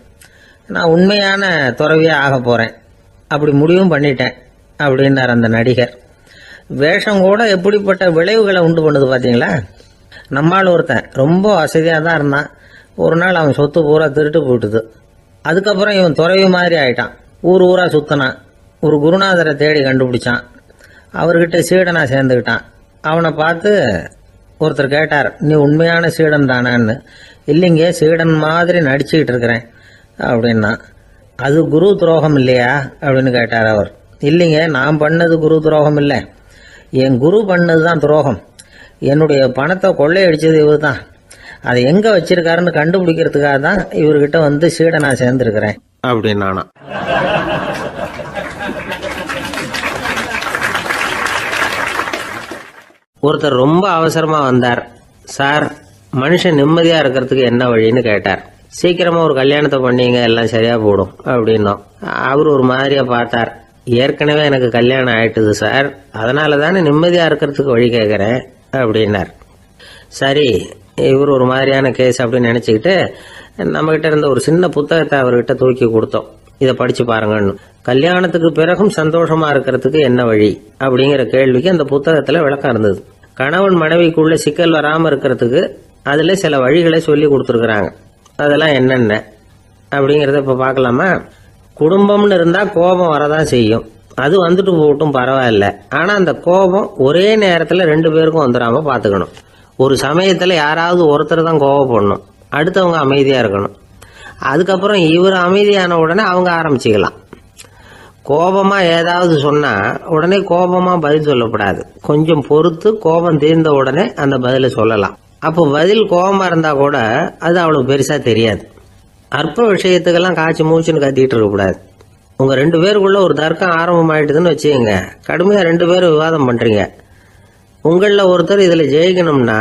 நான் உண்மையான துறவியா ஆக போறேன், அப்படி முடிவும் பண்ணிட்டேன் அப்படின்னார் அந்த நடிகர். வேஷம் கூட எப்படிப்பட்ட விளைவுகளை உண்டு பண்ணுது பார்த்தீங்களா. நம்மால் ஒருத்தன் ரொம்ப வசதியாக தான் இருந்தான். ஒரு நாள் அவன் சொத்து பூரா திருட்டு போட்டுது. அதுக்கப்புறம் இவன் துறவி மாதிரி ஆயிட்டான். ஊர் ஊரா சுத்தினான். ஒரு குருநாதரை தேடி கண்டுபிடிச்சான். அவர்கிட்ட சீடனா சேர்ந்துக்கிட்டான். அவனை பார்த்து ஒருத்தர் கேட்டார், நீ உண்மையான சீடன் தானான்னு. இல்லைங்க, சீடன் மாதிரி நடிச்சுக்கிட்டு இருக்கிறேன் அப்படின்னா. அது குரு துரோகம் இல்லையா அப்படின்னு கேட்டார் அவர். இல்லைங்க, நான் பண்ணது குரு துரோகம் இல்லை, என் குரு பண்ணது தான் துரோகம். என்னுடைய பணத்தை கொள்ளையடிச்சது இவர் தான். அதை எங்க வச்சிருக்காருன்னு கண்டுபிடிக்கிறதுக்காக தான் இவர்கிட்ட வந்து சீடனா சேர்ந்துருக்கிறேன் அப்படின்னானா. ஒருத்தர் ரொம்ப அவசரமா வந்தார். சார், மனுஷன் நிம்மதியா இருக்கிறதுக்கு என்ன வழின்னு கேட்டார். சீக்கிரமா ஒரு கல்யாணத்தை பண்ணீங்க, எல்லாம் சரியா போடும் அப்படின்னோம். அவர் ஒரு மாதிரியா பார்த்தார். ஏற்கனவே எனக்கு கல்யாணம் ஆயிட்டுது சார், அதனால தானே நிம்மதியா இருக்கிறதுக்கு வழி கேட்கறேன் அப்படின்னார். சரி, இவர் ஒரு மாதிரியான கேஸ் அப்படின்னு நினைச்சுக்கிட்டு நம்மகிட்ட இருந்த ஒரு சின்ன புத்தகத்தை அவர்கிட்ட தூக்கி கொடுத்தோம். இதை படிச்சு பாருங்கன்னு. கல்யாணத்துக்கு பிறகும் சந்தோஷமா இருக்கிறதுக்கு என்ன வழி அப்படிங்கிற கேள்விக்கு அந்த புத்தகத்துல விளக்கம் இருந்தது. கணவன் மனைவிக்குள்ள சிக்கல் வராம இருக்கிறதுக்கு அதுல சில வழிகளை சொல்லி கொடுத்துருக்குறாங்க. அதெல்லாம் என்னென்ன அப்படிங்கறத இப்ப பார்க்கலாமா. குடும்பம்னு இருந்தா கோபம் வரதான் செய்யும். அது வந்துட்டு போகட்டும், பரவாயில்ல. ஆனா அந்த கோபம் ஒரே நேரத்துல 2 பேருக்கும் வந்துடாம பாத்துக்கணும். ஒரு சமயத்துல யாராவது ஒருத்தர் தான் கோபப்படணும், அடுத்தவங்க அமைதியா இருக்கணும். அதுக்கப்புறம் இவர் அமைதியான உடனே அவங்க ஆரம்பிச்சுக்கலாம். கோபமா ஏதாவது சொன்னா உடனே கோபமா பதில் சொல்லக்கூடாது. கொஞ்சம் பொறுத்து கோபம் தீர்ந்த உடனே அந்த பதில சொல்லலாம். அப்போ பதில் கோபமா இருந்தா கூட அது அவ்வளவு பெருசா தெரியாது. அற்ப விஷயத்துக்கெல்லாம் காய்ச்சி மூச்சுன்னு கத்திட்டு இருக்கக்கூடாது. உங்க 2 பேருக்குள்ள ஒரு தர்க்கம் ஆரம்பமாயிட்டுதுன்னு வச்சுக்கோங்க. கடுமையா 2 பேரும் விவாதம் பண்றீங்க. உங்களில் ஒருத்தர் இதுல ஜெயிக்கணும்னா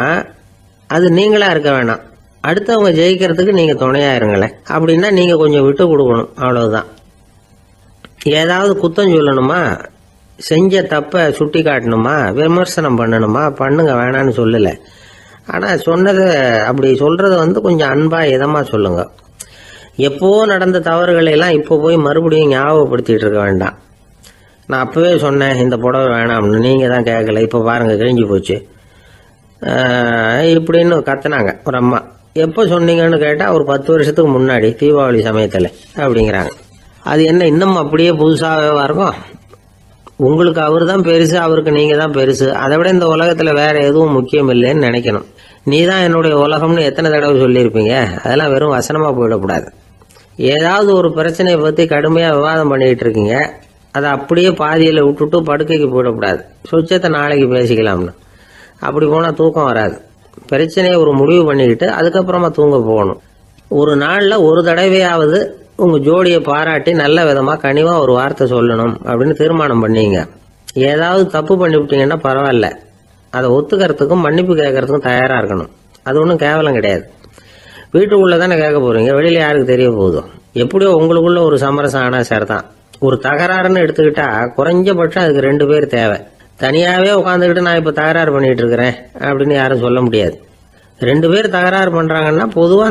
அது நீங்களா இருக்க வேணாம், அடுத்தவங்க ஜெயிக்கிறதுக்கு நீங்க துணையா இருங்களேன். அப்படின்னா நீங்க கொஞ்சம் விட்டு கொடுக்கணும், அவ்வளவுதான். ஏதாவது குத்தம் சொல்லணுமா, செஞ்ச தப்ப சுட்டி காட்டணுமா, விமர்சனம் பண்ணணுமா, பண்ணுங்க, வேணான்னு சொல்லல. ஆனா சொன்னதை அப்படி சொல்றத கொஞ்சம் அன்பா இதமா சொல்லுங்க. எப்போ நடந்த தவறுகளை எல்லாம் இப்போ போய் மறுபடியும் ஞாபகப்படுத்திட்டு இருக்க வேண்டாம். நான் அப்பவே சொன்னேன் இந்த புடவை வேணாம்னு, நீங்க தான் கேட்கல, இப்போ பாருங்க கிழிஞ்சு போச்சு இப்படின்னு கத்துனாங்க ஒரு அம்மா. எப்போ சொன்னீங்கன்னு கேட்டா ஒரு 10 வருஷத்துக்கு முன்னாடி தீபாவளி சமயத்துல அப்படிங்கிறாங்க. அது என்ன இன்னும் அப்படியே புதுசாகவே இருக்கும்? உங்களுக்கு அவர் தான் பெருசு, அவருக்கு நீங்க தான் பெருசு. அதை விட இந்த உலகத்துல வேற எதுவும் முக்கியம் இல்லைன்னு நினைக்கணும். நீ தான் என்னுடைய உலகம்னு எத்தனை தடவை சொல்லியிருப்பீங்க? அதெல்லாம் வெறும் வசனமா போயிடக்கூடாது. ஏதாவது ஒரு பிரச்சனையை பத்தி கடுமையா விவாதம் பண்ணிட்டு இருக்கீங்க, அதை அப்படியே பாதியில விட்டுட்டு படுக்கைக்கு போயிடக்கூடாது. சுச்சத்தை நாளைக்கு பேசிக்கலாம்னு. அப்படி போனா தூக்கம் வராது. பிரச்சனையை ஒரு முடிவு பண்ணிக்கிட்டு அதுக்கப்புறமா தூங்க போகணும். ஒரு நாள்ல ஒரு தடவையாவது உங்க ஜோடியை பாராட்டி நல்ல விதமா கனிவா ஒரு வார்த்தை சொல்லணும் அப்படின்னு தீர்மானம் பண்ணீங்க. ஏதாவது தப்பு பண்ணிவிட்டீங்கன்னா பரவாயில்ல, அதை ஒத்துக்கிறதுக்கும் மன்னிப்பு கேட்கறதுக்கும் தயாரா இருக்கணும். அது ஒன்றும் கேவலம் கிடையாது. வீட்டுக்குள்ள தானே கேட்க போறீங்க, வெளியில யாருக்கு தெரிய போதும்? எப்படியோ உங்களுக்குள்ள ஒரு சமரசம் ஆனா சரிதான். ஒரு தகராறுன்னு எடுத்துக்கிட்டா குறைஞ்சபட்சம் அதுக்கு 2 பேர் தேவை. தனியாவே உட்காந்துக்கிட்டு நான் இப்ப தகராறு பண்ணிட்டு இருக்கிறேன் அப்படின்னு யாரும் சொல்ல முடியாது. 2 பேர் தகராறு பண்றாங்கன்னா பொதுவா